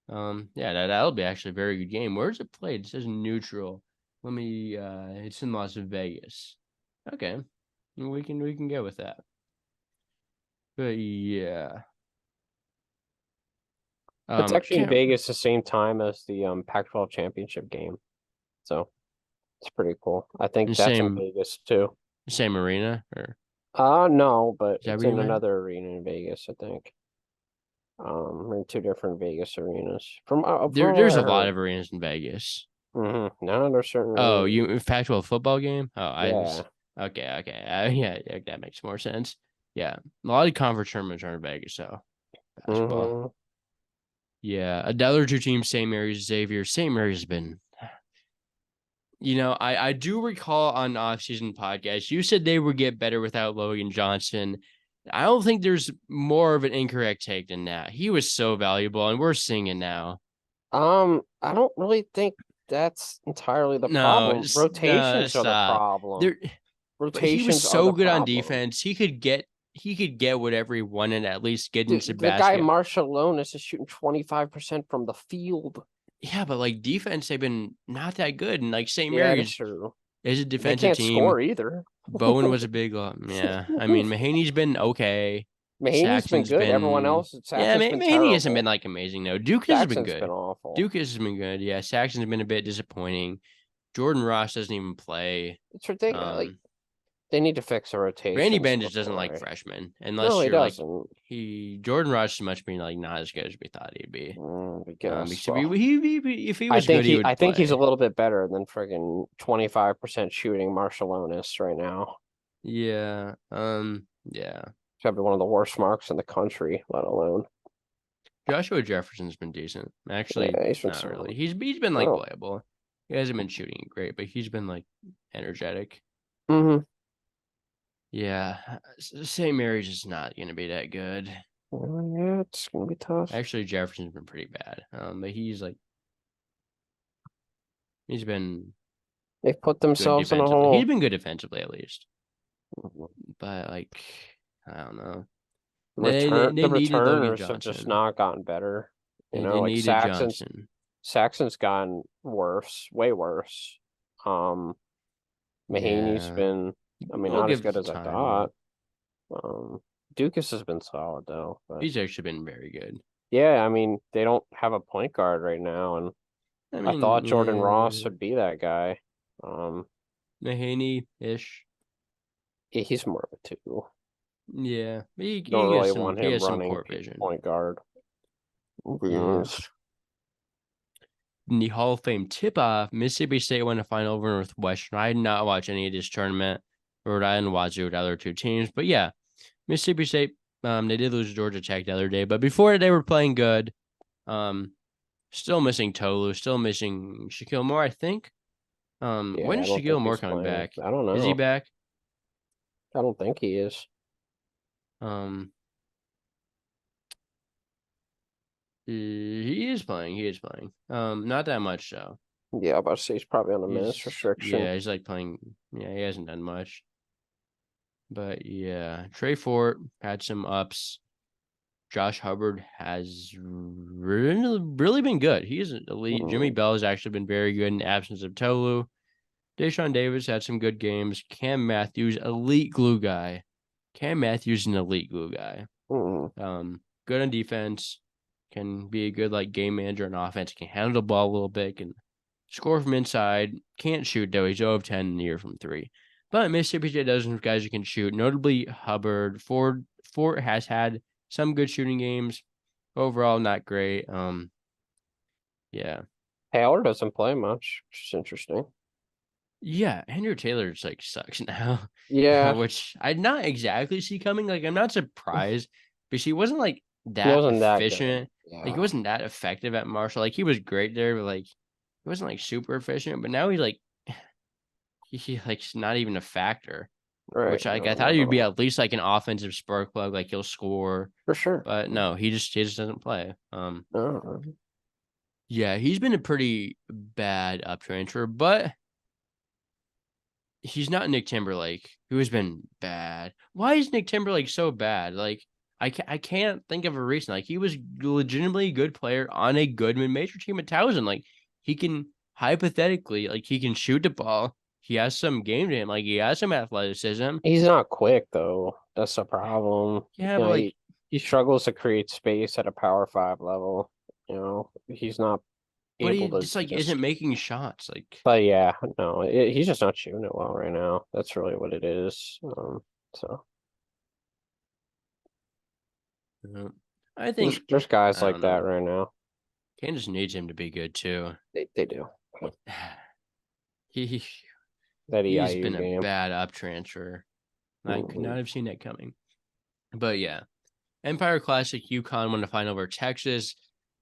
That'll be actually a very good game. Where's it played? It says neutral. Let me it's in Las Vegas. Okay. We can go with that. But yeah. It's actually in Vegas the same time as the Pac-12 championship game. So it's pretty cool. I think that's in Vegas too. Same arena or no, but it's in another arena in Vegas, I think. We're in two different Vegas arenas. There's a lot of arenas in Vegas. None under certain. Oh, you Pac-12 football game? Oh, yeah. Okay. Yeah, that makes more sense. Yeah, a lot of conference tournaments are in Vegas, so basketball. Yeah, another two teams, St. Mary's, Xavier. St. Mary's has been. I do recall on off-season podcast, you said they would get better without Logan Johnson. I don't think there's more of an incorrect take than that. He was so valuable, and we're seeing it now. I don't really think that's entirely the problem. Rotations are the problem. Rotations. He was so good on defense. He could get whatever he wanted, and at least get into basket. The guy Marshalonis is shooting 25% from the field. Yeah, but like defense, they've been not that good, and like St. Mary's is a defensive team. They can't score either. Bowen was a big, yeah. I mean, Mahaney's been okay. Mahaney's been good. Everyone else, Mahaney hasn't been like amazing though. Duke has been good. Been awful. Duke has been good. Yeah, Saxon's been a bit disappointing. Jordan Ross doesn't even play. It's ridiculous. They need to fix the rotation. Randy Bendis doesn't like freshmen unless he you're doesn't. Jordan Ross is much being like not as good as we thought he'd be. If he was good, he would I think he's a little bit better than friggin' 25% shooting Marshalonis right now. Yeah. Yeah. He's probably one of the worst marks in the country, let alone. Joshua Jefferson's been decent. Actually, not really. He's been like playable. He hasn't been shooting great, but he's been like energetic. Yeah, St. Mary's is not going to be that good. Yeah, it's going to be tough. Actually, Jefferson's been pretty bad. But he's been. They've put themselves in a hole. He's been good defensively at least. But I don't know. The returners have just not gotten better. Saxon's gotten worse, way worse. Mahaney's been. Not as good as I thought. Dukas has been solid though. But... He's actually been very good. Yeah, they don't have a point guard right now, and I thought Jordan Ross would be that guy. Mahaney-ish. Yeah, he's more of a two. Yeah, he don't really want him running vision. Point guard. In the Hall of Fame tip-off, Mississippi State won a final over Northwestern. I did not watch any of this tournament. Rhode Island, Wazoo, the other two teams. But yeah, Mississippi State, they did lose to Georgia Tech the other day. But before they were playing good. Still missing Tolu, still missing Shaquille Moore, I think. When is Shaquille Moore coming back? I don't know. Is he back? I don't think he is. He is playing. Not that much though. Yeah, I'm about to say he's probably on a minutes restriction. Yeah, he's like playing. Yeah, he hasn't done much. But yeah, Trey Fort had some ups. Josh Hubbard has really been good. He is elite. Jimmy Bell has actually been very good in the absence of Tolu. Deshaun Davis had some good games. Cam Matthews, elite glue guy. Cam Matthews, an elite glue guy. Good on defense. Can be a good game manager on offense. Can handle the ball a little bit. Can score from inside. Can't shoot though. He's 0 of 10 in the year from three. But Mississippi State does have guys who can shoot. Notably Hubbard. Fort has had some good shooting games. Overall, not great. Yeah. Taylor doesn't play much, which is interesting. Yeah, Andrew Taylor sucks now. Yeah. Which I not exactly see coming. I'm not surprised, because he wasn't that efficient. Yeah. He wasn't that effective at Marshall. He was great there, but he wasn't super efficient. But now he's he's not even a factor. Right. which I thought he'd be at least like an offensive spark plug, like he'll score. For sure. But no, he just doesn't play. Uh, Yeah, he's been a pretty bad up transfer, but he's not Nick Timberlake, who has been bad. Why is Nick Timberlake so bad? Like, I can't think of a reason. Like, he was legitimately a good player on a good mid-major team at Towson. Like, he can hypothetically, like, he can shoot the ball. He has some game to him. Like, he has some athleticism. He's not quick though. That's the problem. Yeah, but like, he struggles to create space at a Power 5 level. He's not but he able to just like isn't making shots. Like, But yeah, no, he's just not shooting it well right now. That's really what it is. So I think there's guys I like don't that know. right now. Kansas needs him to be good too. They do. He That he's EIU been a game. bad up transfer. I could Mhm. not have seen that coming. But yeah, Empire Classic, UConn won the final over Texas.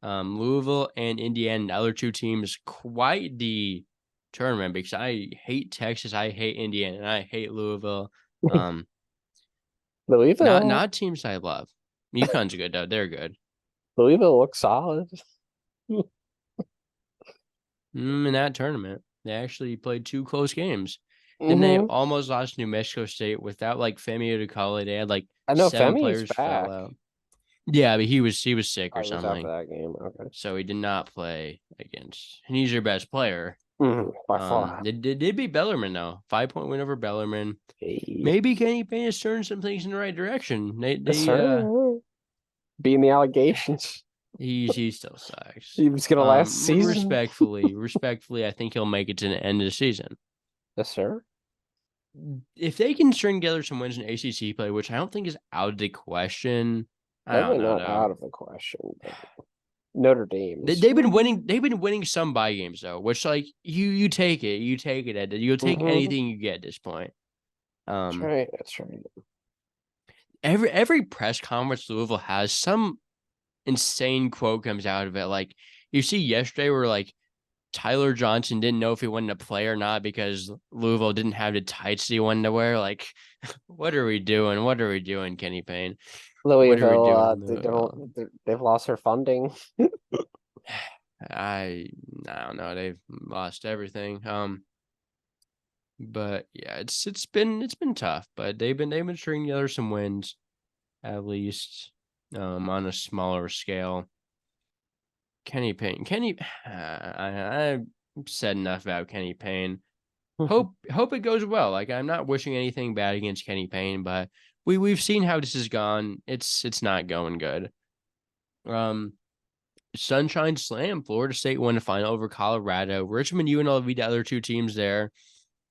Louisville and Indiana, the other two teams, quite the tournament because I hate Texas, I hate Indiana, and I hate Louisville. Louisville, Not teams I love. UConn's good though; they're good. Louisville looks solid. In that tournament, they actually played 2 close games. Then they Mm-hmm. almost lost to New Mexico State without like Femi Odukale. They had like I know 7 Femi's players fell back. out. Yeah, but he was sick Oh, or he was out for something, that game. Okay. so he did not play against. And he's your best player. By far. They did beat Bellarmine though, 5-point win over Bellarmine. Hey. Maybe Kenny Payne has turned some things in the right direction. Yes, sir. Being the allegations. He still sucks. He was gonna last season. Respectfully, I think he'll make it to the end of the season. Yes, sir. If they can string together some wins in ACC play, which I don't think is out of the question, I don't Definitely know. not out of the question. But Notre Dame. They've been winning. They've been winning some bye games though, which like you take it. You'll take anything you get at this point. That's right. That's right. Every press conference Louisville has, some insane quote comes out of it. Like you see yesterday, where like Tyler Johnson didn't know if he wanted to play or not because Louisville didn't have the tights he wanted to wear. Like, what are we doing? What are we doing, Kenny Payne? Louisville, they've lost their funding. I don't know. They've lost everything. But yeah, it's been tough. But they've been stringing together some wins, at least, on a smaller scale. Kenny Payne. I said enough about Kenny Payne. Hope it goes well. Like, I'm not wishing anything bad against Kenny Payne, but we've seen how this has gone. It's not going good. Sunshine Slam, Florida State won the final over Colorado. Richmond, UNLV, the other two teams there.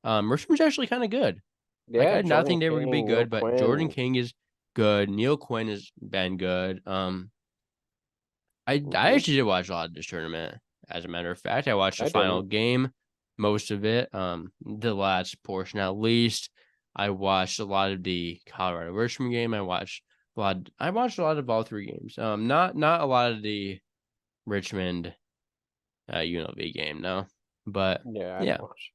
Richmond's actually kind of good. Like, I Yeah, had not Jordan think they were gonna be King, Neil good, but Jordan Quinn. King is good. Neil Quinn has been good. I actually did watch a lot of this tournament. As a matter of fact, I watched the final game, most of it. The last portion at least. I watched a lot of the Colorado Richmond game. I watched a lot of all 3 games. Not a lot of the Richmond UNLV game, no. But Yeah, I yeah. watched.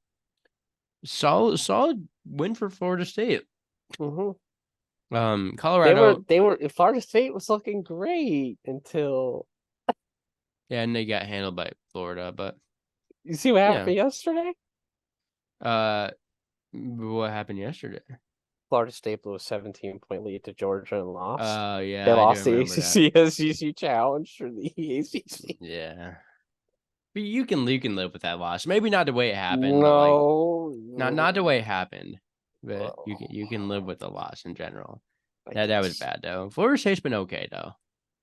Solid win for Florida State. Colorado. They were Florida State was looking great until And they got handled by Florida, but you see what happened yesterday? What happened yesterday? Florida State blew a 17-point lead to Georgia and lost. Yeah, they lost the ACC-SEC challenge for the ACC. Yeah, but you can live with that loss. Maybe not the way it happened, no, but like not the way it happened. But you can live with the loss in general. That was bad though. Florida State's been okay though.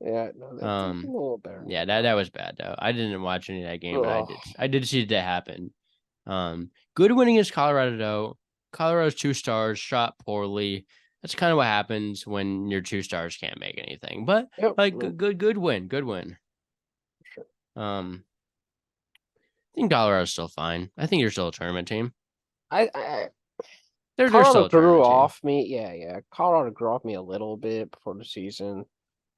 Yeah, no, they've been a little better. Yeah, that was bad though. I didn't watch any of that game, but I did see that happen. Good winning against Colorado though. Colorado's 2 stars shot poorly. That's kind of what happens when your 2 stars can't make anything. But good win. Sure. I think Colorado's still fine. I think you're still a tournament team. Colorado grew off me. Yeah. Colorado grew off me a little bit before the season,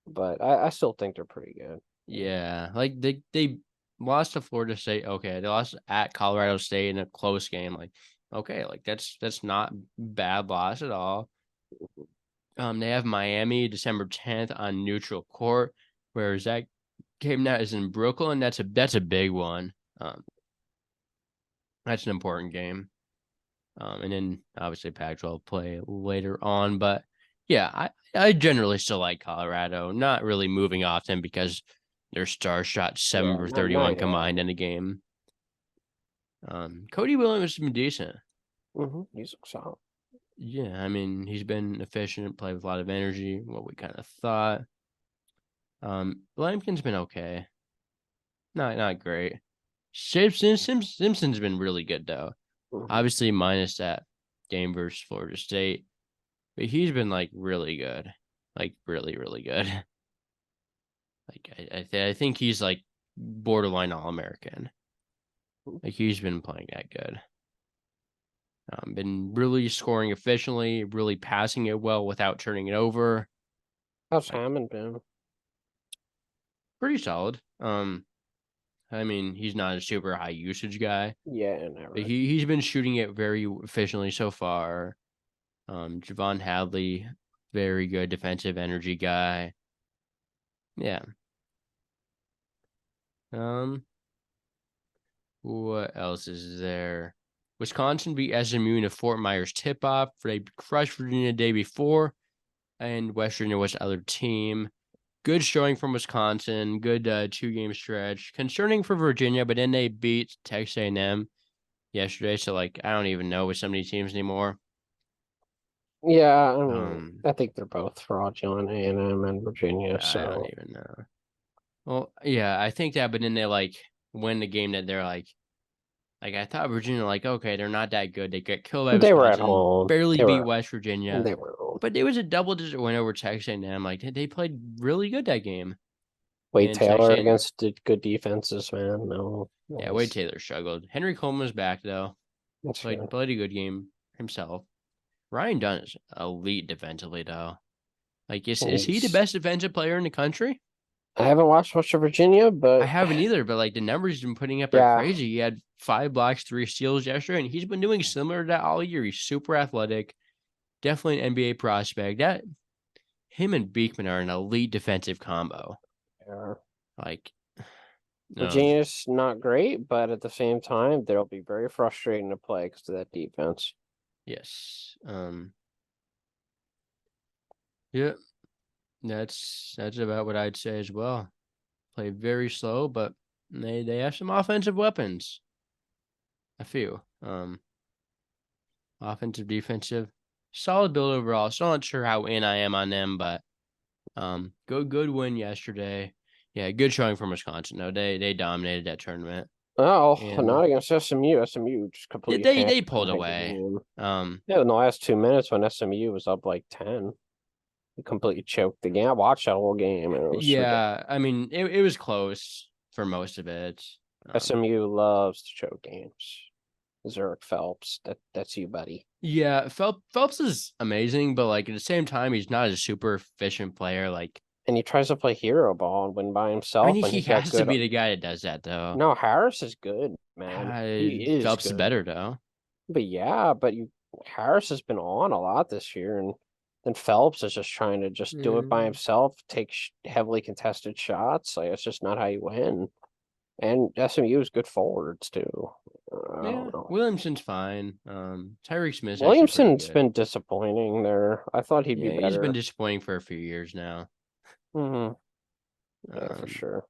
but I still think they're pretty good. Yeah, like they lost to Florida State. Okay, they lost at Colorado State in a close game. Like, okay, like that's not bad loss at all. They have Miami December 10th on neutral court, whereas that game now is in Brooklyn. That's a big one. That's an important game. And then obviously Pac-12 play later on, but yeah, I generally still like Colorado. Not really moving off them because their star shot 7 Yeah, for not 31 yet. combined in a game. Cody Williams has been decent. He's solid. Yeah, I mean he's been efficient, played with a lot of energy. What we kind of thought. Lampkin's been okay. Not great. Simpson's been really good though. Mhm. Obviously minus that game versus Florida State, but he's been like really good, like really really good. Like I think he's like borderline All-American. Like he's been playing that good. Been really scoring efficiently, really passing it well without turning it over. How's Like Hammond been? pretty solid. I mean he's not a super high usage guy, Yeah, but never. he's been shooting it very efficiently so far. Javon Hadley, very good defensive energy guy. Yeah. Um, what else is there? Wisconsin beat SMU in a Fort Myers tip-off. They crushed Virginia the day before, and West Virginia was the other team. Good showing from Wisconsin. Good 2-game stretch. Concerning for Virginia, but then they beat Texas A&M yesterday. So like, I don't even know with some of these teams anymore. Yeah, I mean, Um, I think they're both fraudulent, A&M and Virginia. I don't So even know. Well, yeah, I think that, but then they like win the game that they're like I thought Virginia, like, okay, they're not that good. They get killed by they were at Wisconsin, home. barely They beat were West Virginia, they were at home. but it was a double-digit win over Texas A&M. Like they played really good that game, Wade and Texas Taylor A&M, against good defenses, man. No, yeah, Wade nice. Taylor struggled. Henry Coleman was back though, That's played good. played a good game himself. Ryan Dunn is elite defensively though. Like is he the He's. best defensive player in the country? I haven't watched much of Virginia, I but haven't either, but like the numbers he's been putting up are yeah, crazy. He had 5 blocks, 3 steals yesterday, and he's been doing similar to that all year. He's super athletic, definitely an NBA prospect. That him and Beekman are an elite defensive combo. yeah. Like, Virginia's not great, but at the same time, they'll be very frustrating to play because of that defense. yes, yeah, that's about what I'd say as well. Play very slow, but they have some offensive weapons. A few, offensive, defensive, solid build overall. Still not sure how in I am on them, but good win yesterday. Yeah, good showing from Wisconsin. No, they dominated that tournament, Oh, and not against SMU. SMU just completely they handled them pulled that away. game. Um, Yeah, in the last 2 minutes when SMU was up like 10, he completely choked the game. I watched that whole game and it was ridiculous. yeah, I mean it was close for most of it. SMU loves to choke games. Zurich Phelps, that's you, buddy. Yeah, Phelps is amazing, but like at the same time, he's not a super efficient player. Like, And he tries to play hero ball and win by I mean, himself when he he's got has to good. be the guy that does that though. No, Harris is good, man. He is Phelps is good. better though. But yeah, but you Harris has been on a lot this year, and then Phelps is just trying to just do it by Mm, himself, take heavily contested shots. Like it's just not how you win. And SMU is good forwards too. I yeah, don't know. Williamson's fine. Tyreek Smith's actually pretty Williamson's good. been disappointing there. I thought he'd be Yeah, he's been better. disappointing for a few years now. Hmm. Yeah, for Um, sure.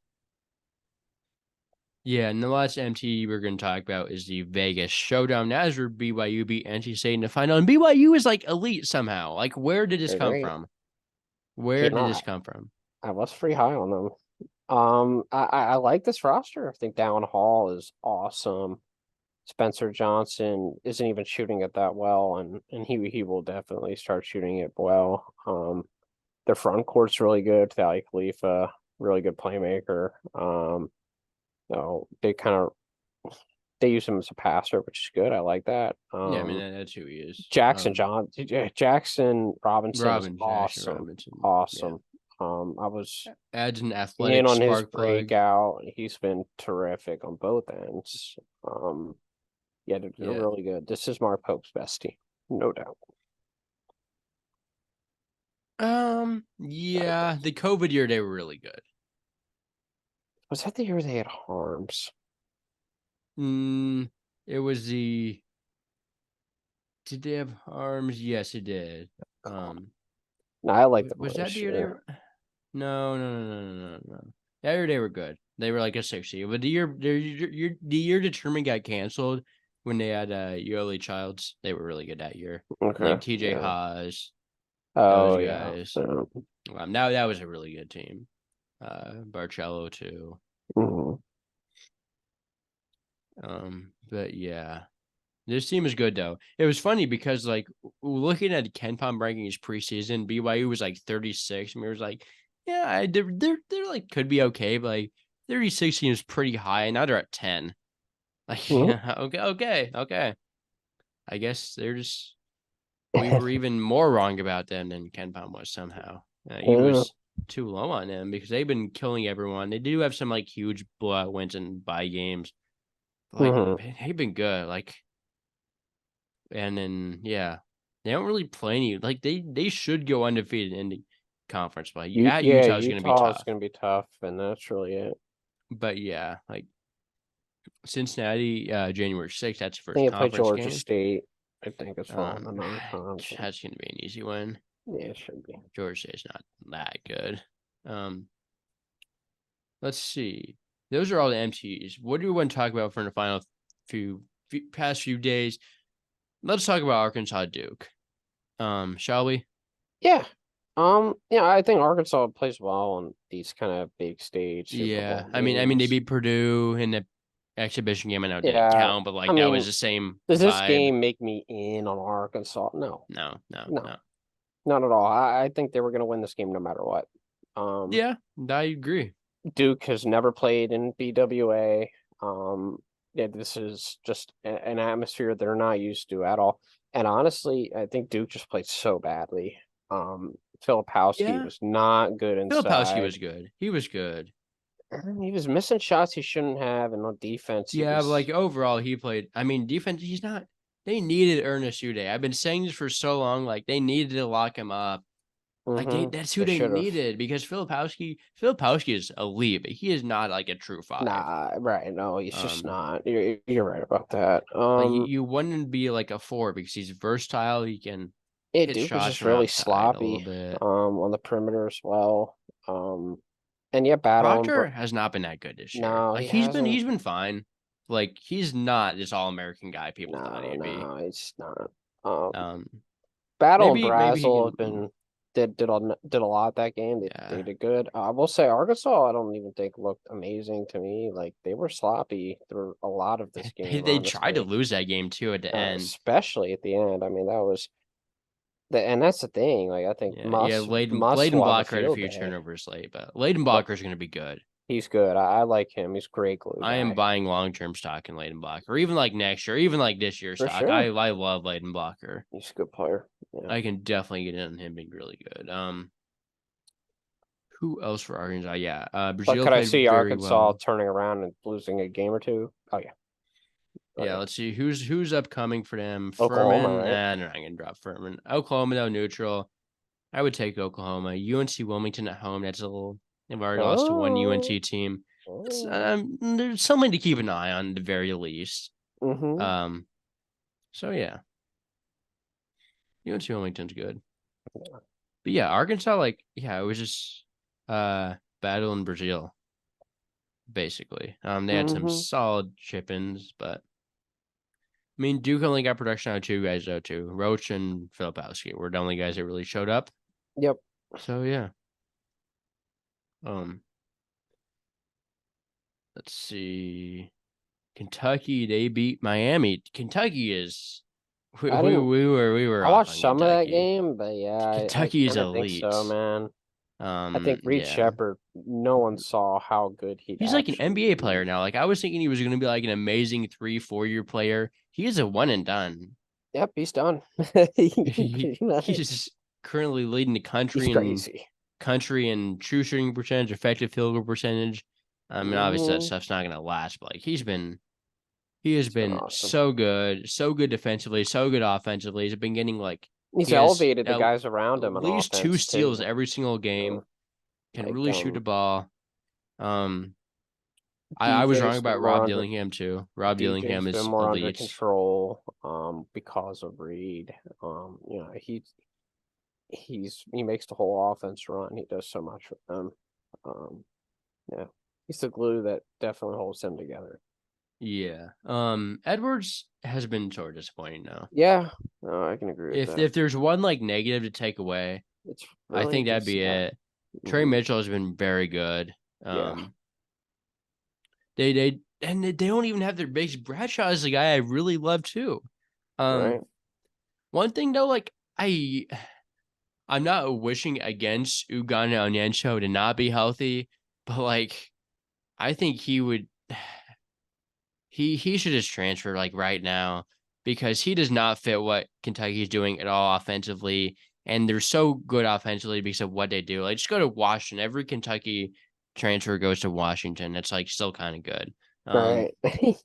yeah, and the last MT we're going to talk about is the Vegas Showdown. That's where BYU beat NC State in the final, and BYU is like elite somehow. Like, where did this They're come great. from? You Where did know, this come from? I was pretty high on them. I like this roster. I think Down Hall is awesome. Spencer Johnson isn't even shooting it that well, and he will definitely start shooting it well. Their front court's really good. Thali Khalifa, really good playmaker. No, they use him as a passer, which is good. I like that. Yeah, I mean that's who he is. Jackson Robinson is Jackson awesome, Robinson. Yeah, awesome. I was adds an in athletic on his spark plug. breakout. He's been terrific on both ends. Yeah, they're Yeah. really good. This is Mark Pope's best team, no doubt. Yeah, the COVID year they were really good. Was that the year they had Harms? It was the. Did they have arms? Yes, it did. No, I like them Was that this the year they year. were? No, no, no, no, no, no, no. That year they were good. They were like a 60. But the year determined got canceled when they had Yoli Childs. They were really good that year. And Okay, like TJ yeah. Haas, those Oh yeah. guys. Now that was a really good team. Barcello too. Mhm. But yeah. This team is good though. It was funny because like looking at Ken Palm rankings preseason, BYU was like 36, and we was like, yeah, they're like could be okay, but like 36 seems pretty high, and now they're at 10. Like, Mhm. yeah, okay. I guess they're just we were even more wrong about them than Ken Palm was somehow. He Yeah. was too low on them because they've been killing everyone. They do have some like huge blowout wins and bye games, but like Mhm. they've been good. Like. And then yeah, they don't really play any like they should go undefeated in the conference play. At Yeah, Utah is going to be Utah is tough, gonna be tough, and that's really it. but yeah, like Cincinnati, January 6th. That's the I first think they play conference Georgia game. State. I think as well in the non-con. That's going to be an easy win. Yeah, it should be. Georgia State's not that good. Um, let's see. Those are all the MTEs. What do we want to talk about for the final past few days? Let's talk about Arkansas Duke. Shall we? Yeah. Yeah, I think Arkansas plays well on these kind of big stage Super Yeah, Bowl I mean, they games. beat Purdue in the exhibition game. I know it didn't Yeah, count, but I like that was mean, the same does this vibe. game make me in on Arkansas? No, No, no, no, no. not at all. I think they were going to win this game no matter what. Um, Yeah, I agree. Duke has never played in BWA. Yeah, this is just an atmosphere they're not used to at all. And honestly, I think Duke just played so badly. Filipowski Yeah, was not good Filipowski inside. was good. He was good. He was missing shots he shouldn't have, and on defense, he Yeah, but like was. overall, he played. I mean, defense. He's not. They needed Ernest Uday. I've been saying this for so long. Like they needed to lock him up. Like that's who They they should have. needed because Filipowski is elite, but he is not like a true five. Nah, right? No, he's just Um, not. You're right about that. like you wouldn't be like a four because he's versatile. He can Yeah, hit Duke was shots just from really outside a little sloppy. bit. On the perimeter as well. And yeah, battling. Proctor has not been that good this year. No, Like he hasn't. he's been fine. Like he's not this all American guy people thought No, he'd be. no, it's not. Um, Um, Battle and maybe he Brazel have can. been did a lot that game. They Yeah, did good. I will say Arkansas, I don't even think looked amazing to me. Like they were sloppy through a lot of this game, they tried to honestly. lose that game too at the end. Especially at the end. I mean, that was and that's the thing. Like I think Yeah. Muss Layden will have a Blocker had a field few day. turnovers late, but Layden But Blocker is going to be good. he's good. I like him. He's a great glue I am guy. buying long term stock in Layden Blocker, or even like next year, even like this year's For stock. sure. I love Layden Blocker. He's a good player. Yeah. I can definitely get in on him being really good. Who else for Arkansas? Yeah, But Brazil could I played see very Arkansas well. turning around and losing a game or two? Oh yeah. Oh Yeah, yeah. let's see who's upcoming for them. Oklahoma, Furman, right? they're not gonna drop Furman. Oklahoma though neutral. I would take Oklahoma. UNC Wilmington at home. That's a little. They've already lost to one Oh. UNC team. It's Oh. there's something to keep an eye on at the very least. Mm-hmm. Um, so yeah, UNC Wilmington's good. But yeah, Arkansas, like, yeah, it was just battle in Brazil, basically. They had some Mm-hmm. solid chip-ins, but I mean, Duke only got production out of two guys though, too. Roach and Filipowski were the only guys that really showed up. Yep. So yeah. Um, let's see. Kentucky, they beat Miami. Kentucky is I didn't we were I off watched on some of that Kentucky. game, but yeah, I Kentucky is kind of think so, elite. man. I think Reed Yeah. Shepard, no one saw how good he'd He's like an actually NBA be. player now. Like I was thinking he was going to be like an amazing 3-4 year player. He is a one and done. Yep, he's done. He, Pretty much. he's currently leading the He's crazy. country in true shooting percentage, effective field goal percentage. I mean, obviously that Hmm. stuff's not going to last, but like he's been He has It's been been awesome. so good defensively, so good offensively. He's been getting He's he has elevated the at guys around him on least two offense steals too. every single Yeah. game. Can Like really shoot the ball. Um, I was wrong DJ's been about more Rob under Dillingham too. Rob Dillingham DJ's been is more under elite. control because of Reed. He makes the whole offense run. He does so much with them. Um yeah. He's the glue that definitely holds them together. Yeah. Edwards has been sort of disappointing now. Yeah, no, I can agree with If that. if there's one like negative to take away, It's I really think that'd just be that. it. Trey Mhm. Mitchell has been very good. Yeah, They don't even have their base. Bradshaw is a guy I really love too. right. One thing though, like I'm not wishing against Uganda Onyenso to not be healthy, but like I think he would he should just transfer like right now because he does not fit what Kentucky's doing at all offensively. And they're so good offensively because of what they do. Like just go to Washington. Every Kentucky transfer goes to Washington. It's like still kind of good. Um, Right.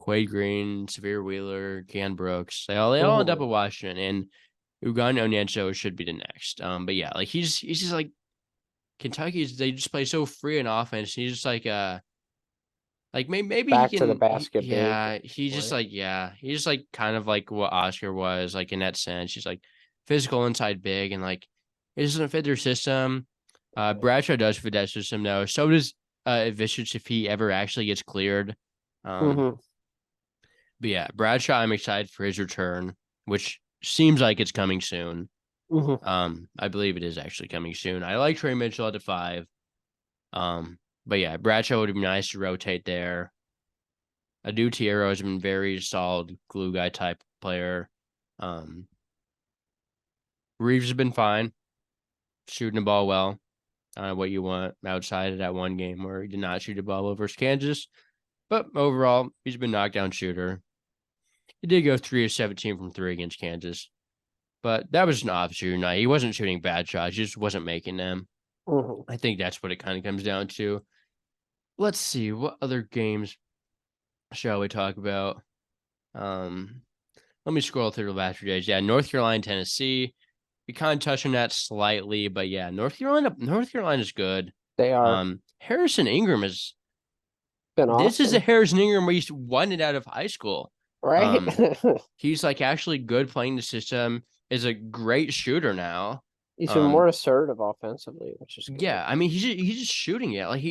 Quade Green, Severe Wheeler, Can Brooks, they all end up Mhm. at Washington, and Uganda Onyenso should be the next. But yeah, like he's just like Kentucky's. They just play so free in offense. He's just like maybe he Back to the can. basket big Yeah, play. he's just like kind of like what Oscar was like in that sense. He's like physical inside big and like it doesn't fit their system. Bradshaw does fit that system though. So does Vicious if he ever actually gets cleared. Um, Hmm. but yeah, Bradshaw, I'm excited for his return, which seems like it's coming soon. Hmm. I believe it is actually coming soon. I like Trey Mitchell at the 5. But yeah, Bradshaw would be nice to rotate there. Adu Tierra has been very solid glue guy type player. Um, Reeves has been fine, shooting the ball well. What you want outside of that one game where he did not shoot the ball well versus Kansas. But overall, he's been knockdown shooter. He did go 3 of 17 from 3 against Kansas. But that was an off shooting night. He wasn't shooting bad shots, he just wasn't making them. Hmm. I think that's what it kind of comes down to. Let's see, what other games shall we talk about? Um, Let me scroll through the last few days. Yeah, North Carolina, Tennessee. We kind of touched on that slightly, but yeah, North Carolina is good. They are Harrison Ingram is been this is a awesome, Harrison Ingram where he's won it out of high school. right? Um, he's like actually good playing the system, is a great shooter now. He's been Um, more assertive offensively, which is good. yeah, I mean he's just shooting it. Like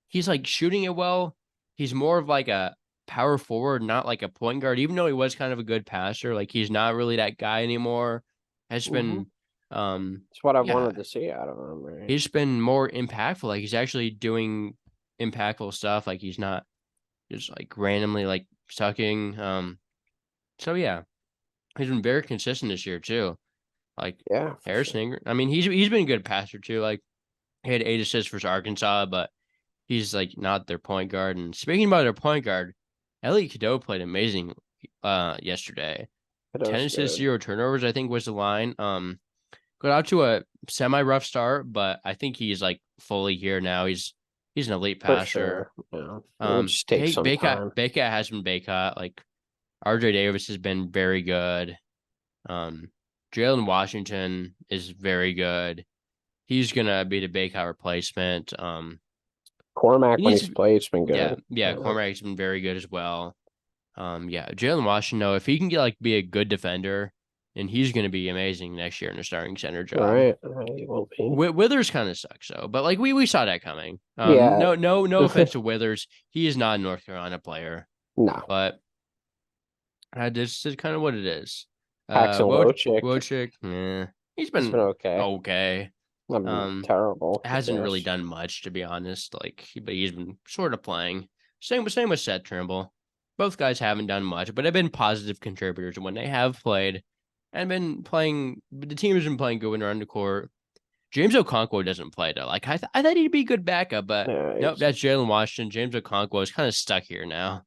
he's like shooting it well. He's more of like a power forward, not like a point guard, even though he was kind of a good passer. Like he's not really that guy anymore. Has Hmm. been It's what I yeah, wanted to see out of him, right? he's been more impactful. Like he's actually doing impactful stuff. Like he's not just like randomly like sucking. So yeah, he's been very consistent this year too. Like Yeah, for Harrison sure. Ingram. I mean, he's been a good passer too. Like he had 8 assists versus Arkansas, but he's like not their point guard. And speaking about their point guard, Elliot Cadeau played amazing yesterday. It 10 was assists, good 0 turnovers, I think was the line. Got out to a semi rough start, but I think he's like fully here now. He's an elite for passer. sure. Yeah, it would just take some Baycott time. Baycott has been Baycott. Like RJ Davis has been very good. Um, Jalen Washington is very good. He's gonna be the Baycott replacement. He Cormac, when needs he's played, it's been yeah, good. yeah. Yeah. Cormac's been very good as well. Yeah, Jalen Washington, though, if he can get like be a good defender, and he's going to be amazing next year in a starting center job. Right. He will be. Withers kind of sucks though, but like we saw that coming. Yeah. No offense to Withers, he is not a North Carolina player, No. but this is kind of what it is. Paxton Wojcik, Wojcik, he's he's been been okay. okay. I mean, Um, terrible at hasn't really best. done much to be honest. Like, but he's been sort of playing. Same with Seth Trimble. Both guys haven't done much, but have been positive contributors when they have played and been playing. The team has been playing good when they're on the court. James Okonkwo doesn't play though. Like I thought he'd be a good backup, but Yeah. nope, that's Jalen Washington. James Okonkwo is kind of stuck here now.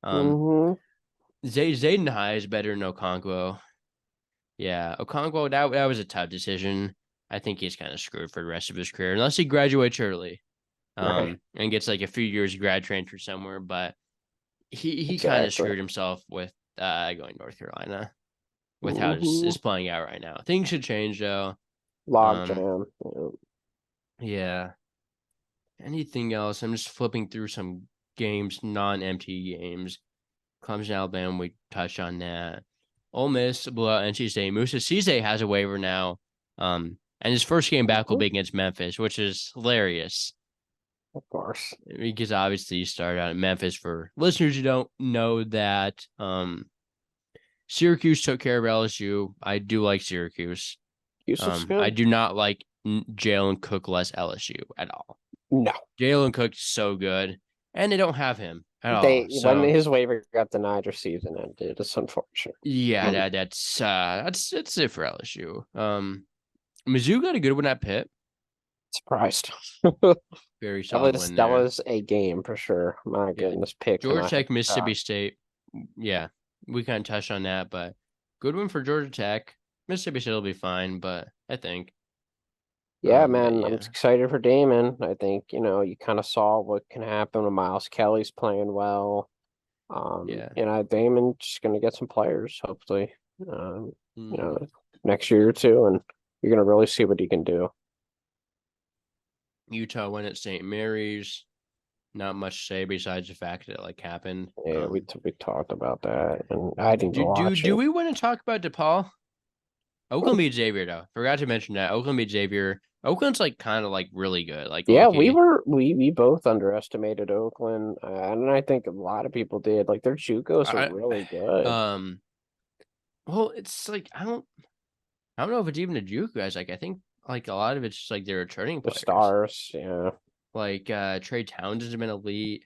Um, Mm-hmm. Zayden High is better than Okonkwo. Yeah, Okonkwo, that was a tough decision. I think he's kind of screwed for the rest of his career unless he graduates early, Right. and gets like a few years grad transfer somewhere. But he kind of Exactly. screwed himself with going North Carolina with how Mm-hmm. it's playing out right now. Things should change though. Logjam. Yeah. Anything else? I'm just flipping through some games, non-MT games. Clemson, Alabama, we touched on that. Ole Miss blew out NC State. Musa Cisse has a waiver now. And his first game back will be against Memphis, which is hilarious. Of course. Because obviously you started out in Memphis. For listeners who don't know that, Syracuse took care of LSU. I do like Syracuse. Yusuf's I good? do not like Jalen Cook less LSU at all. No. Jalen Cook's so good, and they don't have him at all. When So his waiver got denied, their season ended. It's unfortunate. yeah, that's it for LSU. Mizzou got a good one at Pitt. Surprised. Very solid win That there. was a game for sure. My Yeah. goodness, pick. Georgia Tech, Mississippi State. Yeah, we kind of touched on that, but good one for Georgia Tech. Mississippi State will be fine, but I think. Yeah, man, yeah. I'm excited for Damon. I think, you kind of saw what can happen when Miles Kelly's playing well. Yeah. Damon's just gonna get some players, hopefully. Mhm. Next year or two, and you're gonna really see what he can do. Utah went at St. Mary's. Not much to say besides the fact that it happened. Yeah, we talked about that, and I didn't watch Do it. we want to talk about DePaul? Oakland beat Xavier though. Forgot to mention that Oakland beat Xavier. Oakland's kind of really good. Yeah, low-key. we both underestimated Oakland, and I think a lot of people did. Like their JUCOs are really good. Well, it's I don't know if it's even a juke guys. I think a lot of it's just they're returning The players. stars, yeah. Trey Towns has been elite.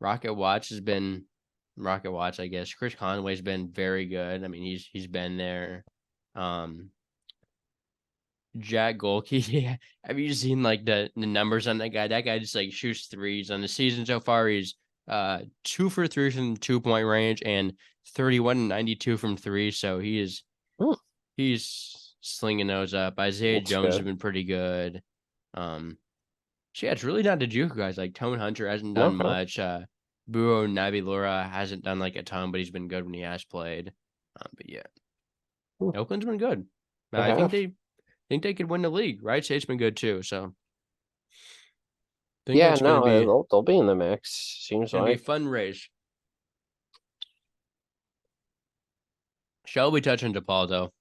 Rocket Watch, I guess. Chris Conway's been very good. I mean, he's been there. Jack Golke, have you seen the numbers on that guy? That guy just shoots threes on the season so far. He's 2 for 3 from 2-point range and 31 and 92 from 3. So he's slinging those up. Isaiah Jones has been pretty good. It's really not the juke guys. Tone Hunter hasn't done much. Buo Nabilura hasn't done a ton, but he's been good when he has played. But yeah, Oakland's been good. I think they could win the league. Wright State's been good too. So they'll be in the mix. Seems gonna be a like fun race. Shall we touch on DePaul though?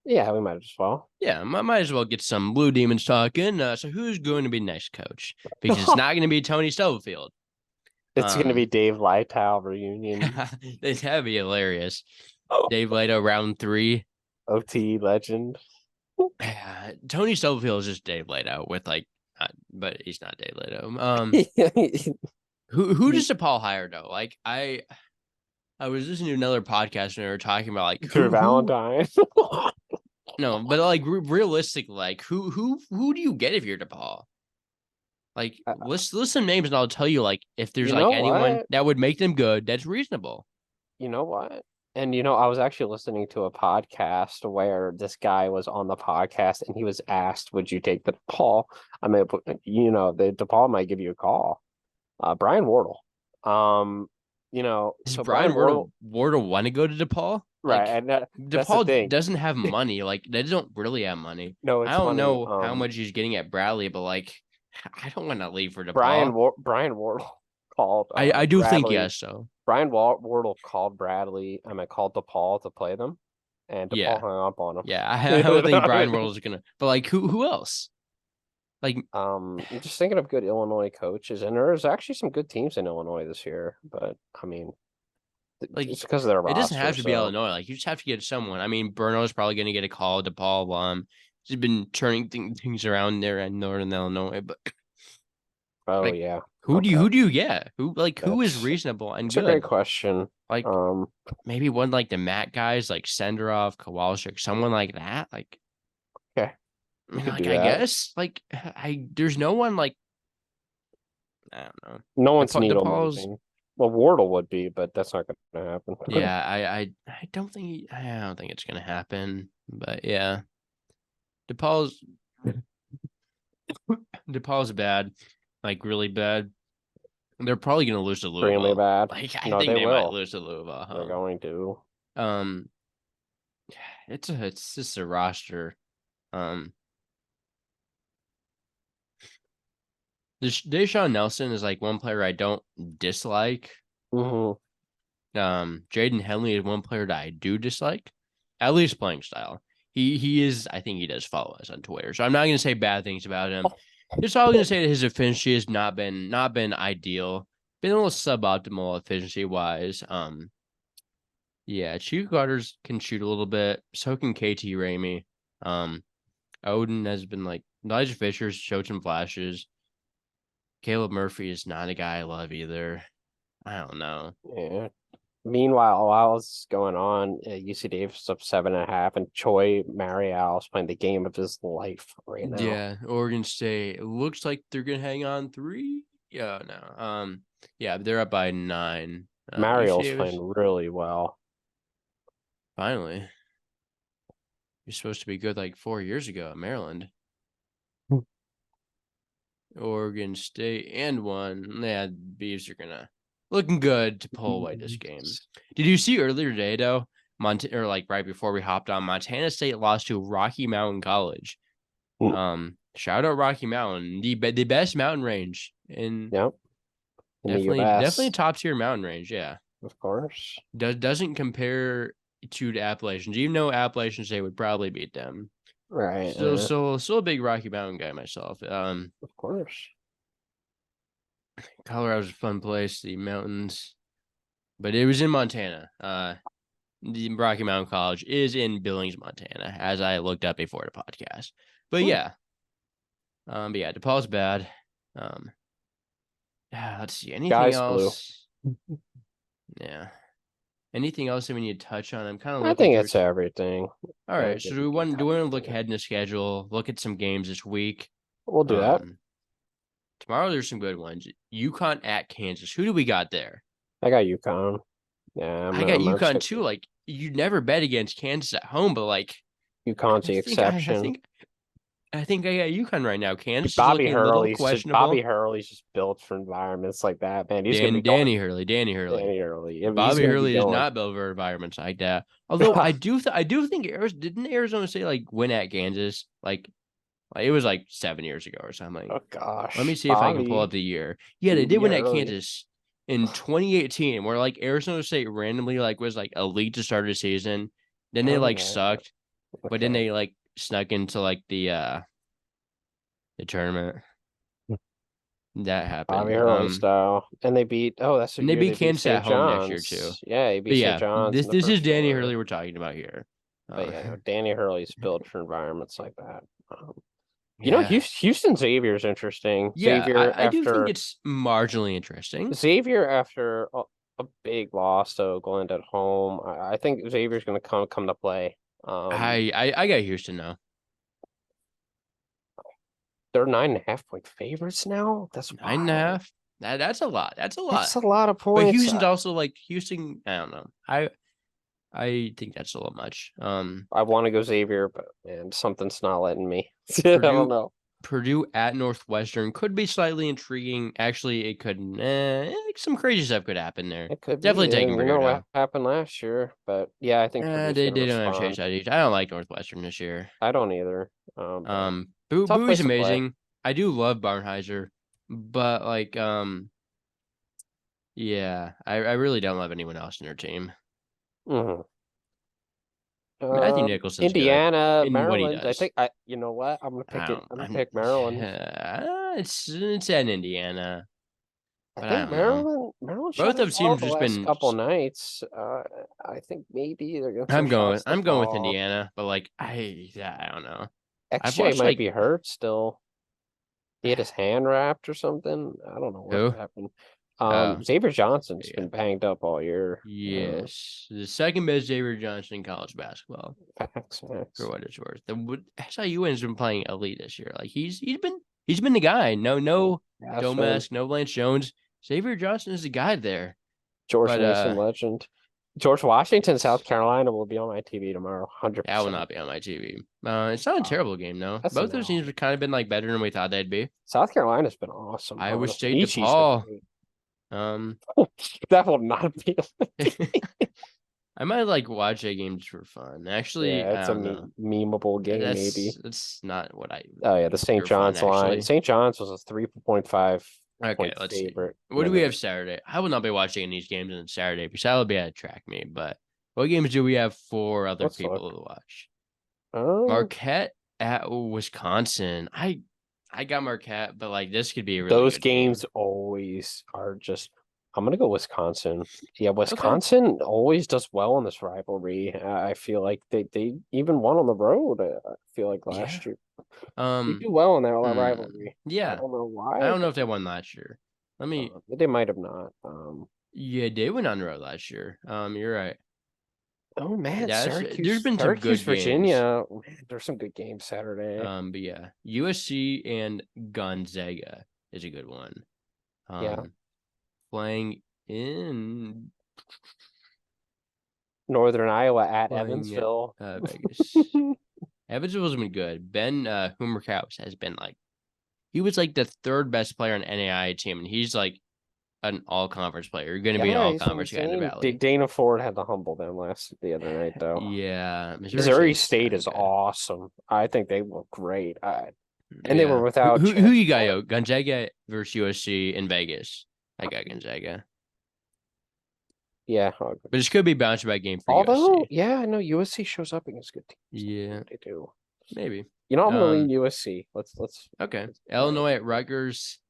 Yeah, we might as well. Yeah, might as well get some Blue Demons talking. So who's going to be next coach? Because it's not going to be Tony Stubblefield. It's going to be Dave Leitao reunion. That'd be hilarious. Dave Leitao round 3. OT legend. Tony Stubblefield is just Dave Leitao with but he's not Dave Leitao. Who does DePaul hire though? I was listening to another podcast and they were talking about Drew Valentine. No, but realistically, who do you get if you're DePaul? List some names and I'll tell you if there's anyone that would make them good that's reasonable. You know what? And I was actually listening to a podcast where this guy was on the podcast and he was asked, "Would you take the DePaul?" I mean, the DePaul might give you a call. Brian Wardle. Does Brian Wardle want to go to DePaul? Right, and DePaul doesn't have money. They don't really have money. No, I don't know how much he's getting at Bradley, but I don't want to leave for DePaul. Brian Wardle called. I do think yes. So Brian Wardle called called DePaul to play them, and DePaul hung up on him. Yeah, I don't think Brian Wardle's gonna. But who else? I'm just thinking of good Illinois coaches, and there's actually some good teams in Illinois this year. But I mean, it's because of their roster. It doesn't have to be Illinois. You just have to get someone. I mean, Bruno's probably going to get a call. DePaul, he's been turning things around there in Northern Illinois. But yeah, who do you get? Who is reasonable and good? That's a great question. Maybe one the Matt guys Senderov, Kowalczyk, someone like that. Okay. I guess there's no one I don't know. No one's needle moving. Well, Wardle would be, but that's not going to happen. Yeah, I don't think it's going to happen. But yeah, DePaul's bad, really bad. They're probably going to lose to Extremely Louisville. bad. Like, I No, think they they might will. lose to Louisville. They're going to. Um, it's just a roster. Deshaun Nelson is like one player I don't dislike. Mm-hmm. Jaden Henley is one player that I do dislike, at least playing style. He is. I think he does follow us on Twitter, so I'm not going to say bad things about him. Just all going to say that his efficiency has not been ideal. Been a little suboptimal efficiency wise. Yeah, Chico Carter's can shoot a little bit. So can KT Ramey. Odin has been like Elijah Fisher's showed some flashes. Caleb Murphy is not a guy I love either. I don't know. Yeah. Meanwhile, while this is going on, UC Davis is up 7.5, and Choi Marial is playing the game of his life right now. Yeah, Oregon State. It looks like they're gonna hang on 3. Yeah, no. Yeah, they're up by 9. Marial's UC playing really well. Finally. You're supposed to be good like 4 years ago at Maryland. Oregon State and 1. Yeah, Beavs are looking good to pull away this game. Did you see earlier today though? Or like right before we hopped on, Montana State lost to Rocky Mountain College. Shout out Rocky Mountain, the best mountain range in Yep. In definitely top tier mountain range. Yeah, of course. Doesn't compare to the Appalachians, even though Appalachian State would probably beat them. Right. Still a big Rocky Mountain guy myself. Of course. Colorado's a fun place, the mountains, but it was in Montana. The Rocky Mountain College is in Billings, Montana, as I looked up before the podcast. But yeah. But yeah, DePaul's bad. Let's see. Anything else? Yeah. Anything else that we need to touch on? I'm kind of. I think it's everything. All right. So do we want to look ahead in the schedule? Look at some games this week. We'll do that. Tomorrow there's some good ones. UConn at Kansas. Who do we got there? I got UConn. Yeah, I got UConn too. Like you never bet against Kansas at home, but like UConn's the exception. I think I got UConn right now. Kansas Bobby is looking a little questionable. Bobby Hurley's just built for environments like that, man. He's gonna be Danny Hurley. Bobby Hurley is not built for environments like that. Although I do think didn't Arizona State like win at Kansas? Like it was like 7 years ago or something. Oh gosh. Let me see if I can pull up the year. Yeah, they did win at Kansas in 2018, where like Arizona State randomly like was like elite to start the season. Then they like sucked, but then they like snuck into like the tournament. That happened. Bobby Hurley style, and they beat. Oh, that's. And they beat Kansas at home next year too. Yeah, he beat St. John's. This is Danny Hurley we're talking about here. But yeah, Danny Hurley's built for environments like that. You know, Houston Xavier is interesting. Yeah, Xavier I do think it's marginally interesting. Xavier after a big loss to Oakland at home, I think Xavier's going to come to play. I got Houston now. They're 9.5-point favorites now. That's 9.5. That's a lot. That's a lot of points. But Houston's also like Houston. I don't know. I think that's a little much. I want to go Xavier, but man, something's not letting me. I don't know. Purdue at Northwestern could be slightly intriguing. Actually, it could. Some crazy stuff could happen there. It could definitely take them. You know what happened last year, but yeah, I think they don't have Chase IDs. I don't like Northwestern this year. I don't either. Bowie's amazing. I do love Barnheiser, but like, yeah, I really don't love anyone else in their team. Mm-hmm. I think Nicholson's Indiana, good Maryland. I think you know what? I'm gonna pick it. I'm gonna pick Maryland. It's in Indiana. I think Maryland. Both of them seem just been couple nights. I think maybe they're gonna. I'm going with Indiana, but like I don't know. XJ might be hurt still. He had his hand wrapped or something. I don't know what happened. Xavier Johnson's been banged up all year. Yes, the second best Xavier Johnson in college basketball. Facts. For what it's worth, the SIU has been playing elite this year. Like he's been the guy. No Domask, no Lance Jones. Xavier Johnson is the guy there. George Mason legend. George Washington, South Carolina will be on my TV tomorrow. 100%. That will not be on my TV. It's not a terrible game though. Both those teams have kind of been like better than we thought they'd be. South Carolina's been awesome. Iowa State DePaul. That will not be. I might like watch that game just for fun. Actually, Yeah, I it's a don't know. memeable game, maybe. That's not what I Oh yeah, the St. for fun John's line. actually. St. John's was a 3.5 Okay, point let's see. favorite. What do we have Saturday? I will not be watching these games on Saturday because I will be at a track meet. But what games do we have for other Let's people look. to watch? Oh, Marquette at Wisconsin. I got Marquette, but like this could be a really those good game. games always are just. I'm gonna go Wisconsin. Yeah, Okay. Wisconsin always does well in this rivalry. I feel like they even won on the road. I feel like Yeah. last year they do well in that rivalry. I Yeah. don't know I why, don't know but if they won last year. Let me. they might have not. Yeah, they went on the road last year. You're right. Oh man, There's been some Syracuse, good games. Virginia. Man, there's some good games Saturday. But yeah, USC and Gonzaga is a good one. Yeah, Playing in Northern Iowa at playing at Evansville. Vegas. Evansville's been good. Ben Hummerkaus has been like he was like the third best player on NAIA team, and he's like an all conference player. You're going to be an Yeah, all he's conference guy in the insane. Valley. Dana Ford had to humble them the other night, though. Yeah, Missouri State's State not is good. awesome. I think they look great. And they were Yeah, without who Chad you got? Smart. Yo, Gonzaga versus USC in Vegas. I got Gonzaga, Yeah. but this could be a bounce back game for Although, USC. yeah, I know USC shows up against good teams. Yeah, They do. maybe. You know, I'm gonna lean USC. Okay. Let's Illinois at Rutgers.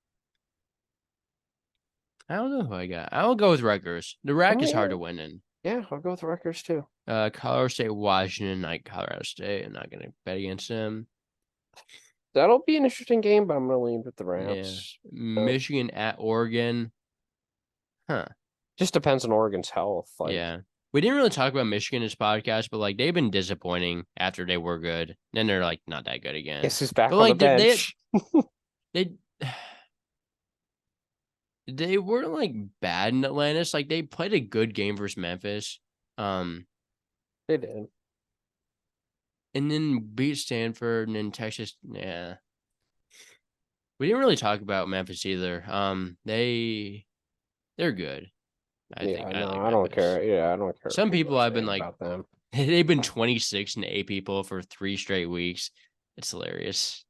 I don't know who I got. I'll go with Rutgers. The I rack is hard to mean, win in. yeah, I'll go with Rutgers too. Colorado State, Washington, like Colorado State. I'm not gonna bet against them. That'll be an interesting game, but I'm gonna lean with the Yeah. Rams. Michigan at Oregon. Huh. Just depends on Oregon's health. Like, Yeah. We didn't really talk about Michigan in this podcast, but like they've been disappointing after they were good. Then they're like not that good again. guess who's back But on the like bench? they they weren't like bad in Atlantis. Like they played a good game versus Memphis. They did. And then beat Stanford and then Texas. Yeah. We didn't really talk about Memphis either. They're good. I Yeah, think I no, like I don't Memphis. care. Yeah, I don't care. Some people have been like about them. they've been 26 and 8 people for 3 straight weeks. It's hilarious.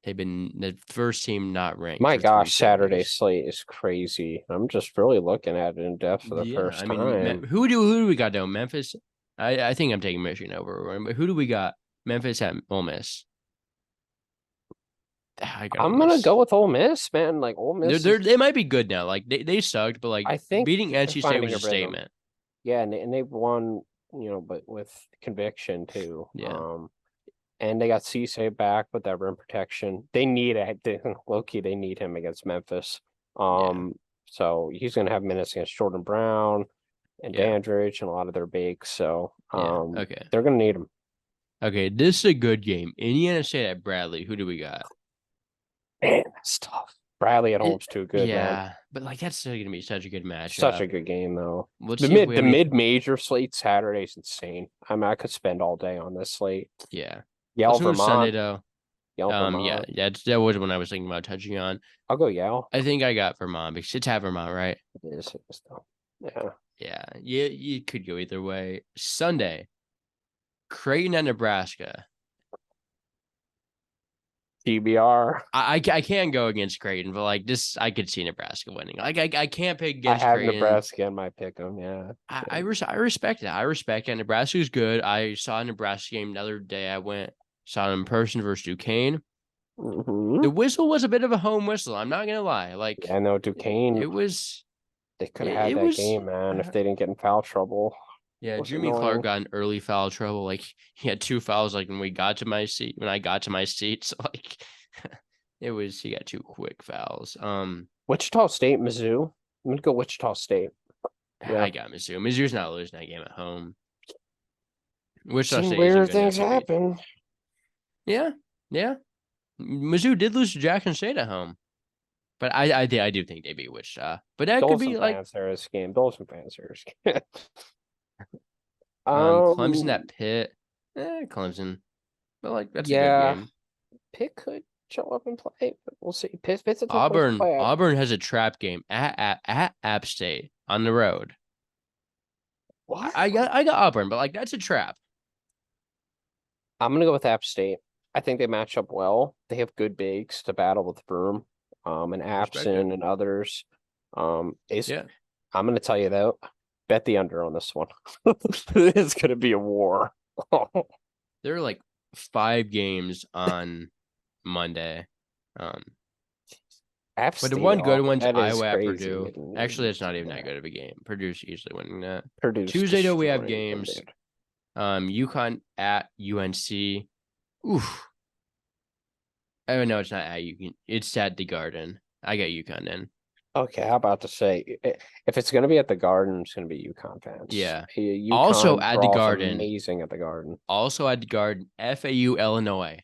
They've been the first team not ranked. My For 3 gosh, straight Saturday weeks. slate is crazy. I'm just really looking at it in depth for the Yeah, first I mean, time. who do we got though? Memphis. I think I'm taking Michigan over. But who do we got? Memphis at Ole Miss. I got Ole I'm gonna Miss. go with Ole Miss, man. Like Ole Miss, They might be good now. Like they sucked, but like I think beating they're NC State was finding a a rhythm. statement. Yeah, and they've won, but with conviction too. Yeah. And they got Cisse back with that rim protection. They need it. Low key, they need him against Memphis. Yeah. So he's gonna have minutes against Jordan Brown and Yeah. Dandridge and a lot of their bigs. So Okay. they're gonna need him. Okay. This is a good game. Indiana State at Bradley. Who do we got? Man, that's tough. Bradley at home's too good, man. Yeah, but like that's still gonna be such a good match. Such a good game though. Let's The see if we have any. mid-major slate Saturday's insane. I could spend all day on this slate. Yeah. Yale Let's move to Sunday Vermont. though. Yale Vermont. Yeah, that was when I was thinking about touching on. I'll go Yale. I think I got Vermont because it's at Vermont, right? It is though. Yeah. Yeah. You could go either way. Sunday, Creighton at Nebraska. GBR. I can't go against Creighton, but like this, I could see Nebraska winning. Like I can't pick I against have Creighton. Nebraska in my pick 'em, yeah. I respect that. I respect that. Nebraska's good. I saw a Nebraska game the other day. I saw it in person versus Duquesne. Mm-hmm. The whistle was a bit of a home whistle. I'm not gonna lie. Like I know Duquesne. it was. They could have had It that was. game, man, if they didn't get in foul trouble. Yeah, Was Jimmy annoying. Clark got in early foul trouble. Like he had 2 fouls. Like when I got to my seat, so like he got 2 quick fouls. Wichita State, Mizzou. I'm gonna go Wichita State. I got Mizzou. Mizzou's not losing that game at home. Wichita Seen State weird things happen. Yeah. Mizzou did lose to Jackson State at home, but I do think they beat Wichita. But that could be like fans game. Dolphin fans game. Clemson at Pitt. Clemson, but like that's a good game. Pitt could show up and play. But we'll see. Pitt's a tough place to play at. Auburn has a trap game at App State on the road. What? I got Auburn, but like that's a trap. I'm gonna go with App State. I think they match up well. They have good bigs to battle with Broom, and Appson and others. Yeah. I'm gonna tell you though, bet the under on this one. It's gonna be a war. There are like 5 games on Monday. App But State, the one good one's that is Iowa at crazy. Purdue. Actually, it's not even that good of a game. Purdue's usually winning that. Purdue's Tuesday though we have destroying them, games. dude. UConn at UNC. Oof. Oh no, it's not at UConn. It's at the Garden. I got UConn in. Okay, how about to say if it's gonna be at the Garden, it's gonna be UConn fans. Yeah. UConn Also at the draws Garden. amazing at the Garden. Also at the Garden, FAU Illinois.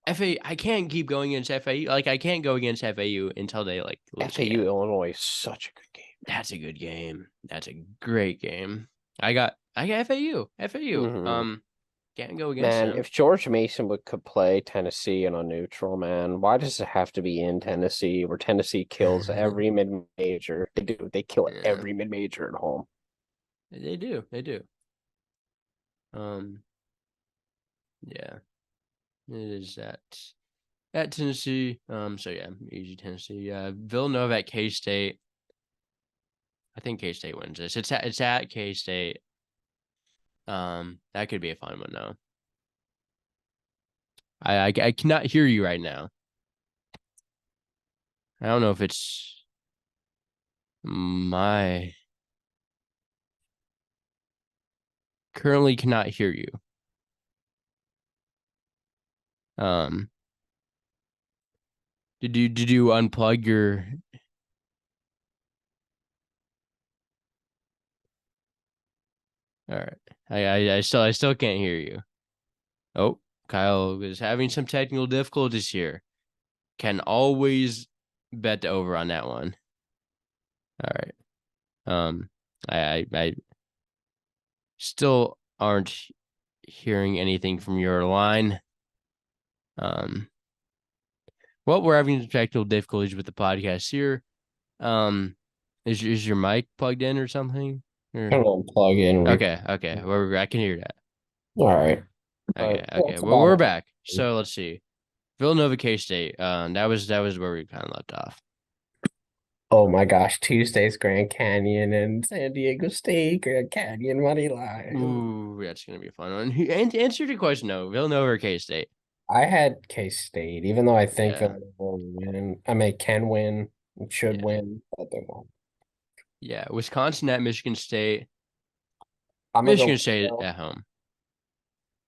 I can't keep going against FAU. Like I can't go against FAU until they like lose FAU again. Illinois is such a good game. That's a good game. That's a great game. I got FAU. Mhm. Can't go against Man, them. if George Mason could play Tennessee in a neutral, man, why does it have to be in Tennessee where Tennessee kills every mid-major? They do. They kill Yeah. every mid-major at home. They do. Yeah. It is at Tennessee. So yeah, easy Tennessee. Villanova at K-State. I think K-State wins this. It's at K-State. That could be a fun one though. I cannot hear you right now. I don't know if it's my currently cannot hear you. Did you unplug your All right. I still can't hear you. Oh, Kyle is having some technical difficulties here. Can always bet the over on that one. All right. I still aren't hearing anything from your line. Well, we're having some technical difficulties with the podcast here. Is your mic plugged in or something? Or... Come on, plug in. Okay. Well, I can hear that. All right. Okay. Well, we're back. So let's see. Villanova K-State. That was where we kind of left off. Oh my gosh, Tuesday's Grand Canyon and San Diego State Grand Canyon money line. Ooh, that's gonna be a fun one. Answer your question though. Villanova or K-State? I had K-State, even though I think Yeah. Villanova will win. I mean, can win, should win, but they won't. Yeah, Wisconsin at Michigan State. I'm gonna Michigan go. State at home.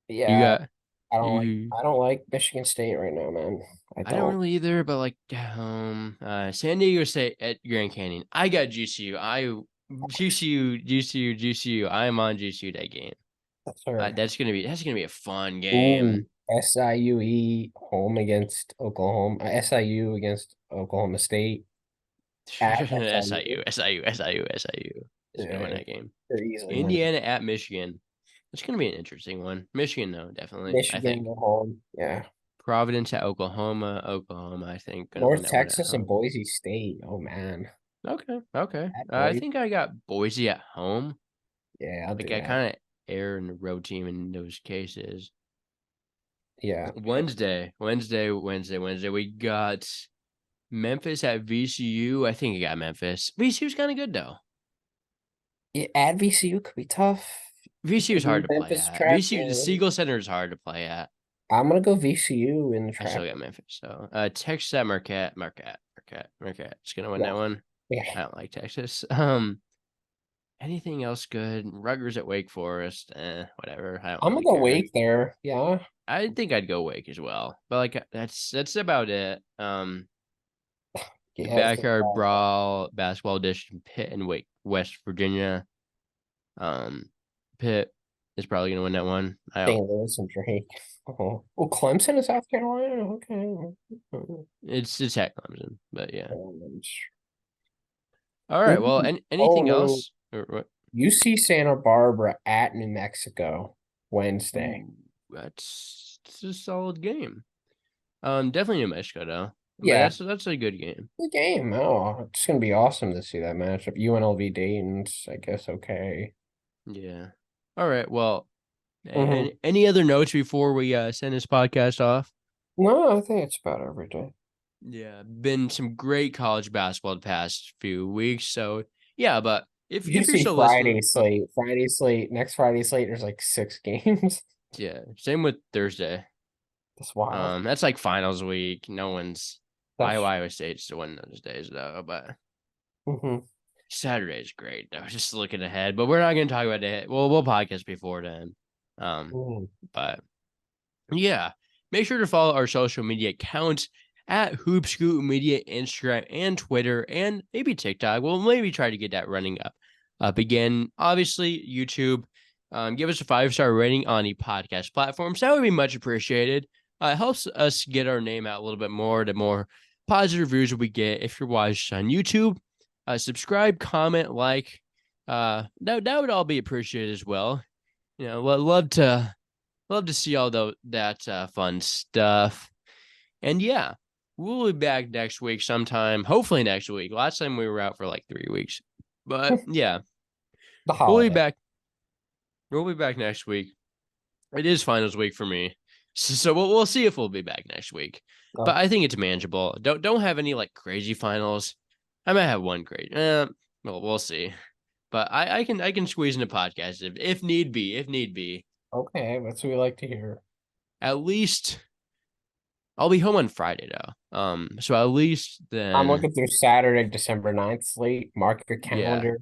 Yeah, You got I don't like. you. I don't like Michigan State right now, man. I don't really either, but like at home. San Diego State at Grand Canyon. I got GCU. GCU. I am on GCU that game. That's gonna be a fun game. SIUE home against Oklahoma. SIU against Oklahoma State. SIU is gonna win that game. Indiana at Michigan. It's gonna be an interesting one. Michigan, though, definitely. Michigan I think. at home. Yeah. Providence at Oklahoma. I think. North Texas and Boise State. Oh man. Okay. I think I got Boise at home. Yeah, I kind of err in the road team in those cases. Yeah. Wednesday. We got Memphis at VCU. I think you got Memphis. VCU's kind of good though. Yeah, at VCU could be tough. VCU is hard to play at. VCU, the Siegel Center is hard to play at. I'm gonna go VCU in the track. I still got Memphis. So Texas at Marquette. It's gonna win that one. Yeah. I don't like Texas. Anything else good? Rutgers at Wake Forest. Whatever. I'm gonna go Wake there. Yeah. I think I'd go Wake as well. But like that's about it. The backyard brawl basketball edition, Pitt and West Virginia. Pitt is probably gonna win that one. St. Louis and Drake. Oh, Clemson and South Carolina. Okay. It's at Clemson, but yeah. All right. Well, anything else? Or what? UC Santa Barbara at New Mexico Wednesday. That's a solid game. Definitely New Mexico though. But Yeah, that's a good game. the game. Oh, it's gonna be awesome to see that matchup. UNLV Dayton's, I guess, okay. Yeah. All right. Well, Hmm. any other notes before we send this podcast off? No, I think it's about every day. Yeah, been some great college basketball the past few weeks. So yeah, but You if you're see still listening, Friday slate, next Friday slate, there's like 6 games. yeah, same with Thursday. That's wild. That's like finals week. No one's That's Iowa State's to win those days though, but hmm Saturday is great. I was just looking ahead, but we're not going to talk about it. We'll podcast before then. But yeah, make sure to follow our social media accounts at Hoopscoot Media, Instagram and Twitter, and maybe TikTok. We'll maybe try to get that running up again. Obviously, YouTube. Give us a 5-star rating on the podcast platforms. That would be much appreciated. It helps us get our name out a little bit more. The more positive reviews we get if you're watching on YouTube. Subscribe, comment, like. That would all be appreciated as well. You know, love to see all that fun stuff. And yeah, we'll be back next week sometime. Hopefully next week. Last time we were out for like 3 weeks, but yeah, the we'll be holiday. back. We'll be back next week. It is finals week for me, so we'll see if we'll be back next week. But Oh, I think it's manageable. Don't have any like crazy finals. I might have one great. Well, we'll see. But I can squeeze in a podcast if need be. If need be, okay, that's what we like to hear. at least I'll be home on Friday though. So at least I'm then, looking through Saturday, December 9th slate. Mark your yeah, calendar.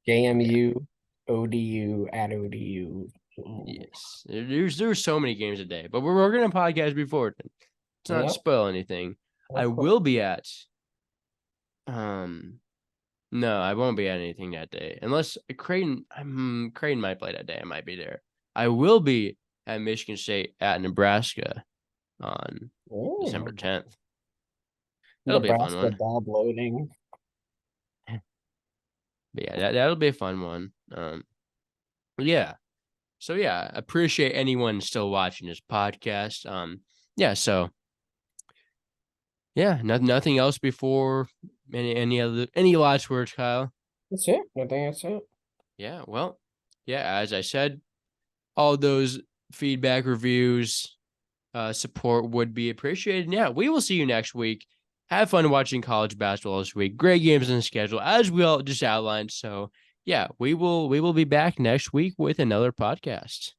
yeah, JMU, ODU, at ODU. yes. There's so many games a day, but we're gonna podcast before then. Let's not Yep. spoil anything. I will be at um no, I won't be at anything that day unless Creighton might play that day. I might be there. I will be at Michigan State at Nebraska on December Oh, 10th. That'll be a fun Nebraska one. Bob loading. But yeah, that'll be a fun one. Yeah. So yeah, appreciate anyone still watching this podcast. Yeah, so yeah, nothing else before any last words, Kyle. That's it. I think that's it. Yeah, well, yeah, as I said, all those feedback reviews, support would be appreciated. And yeah, we will see you next week. Have fun watching college basketball this week. Great games in the schedule, as we all just outlined. So yeah, we will be back next week with another podcast.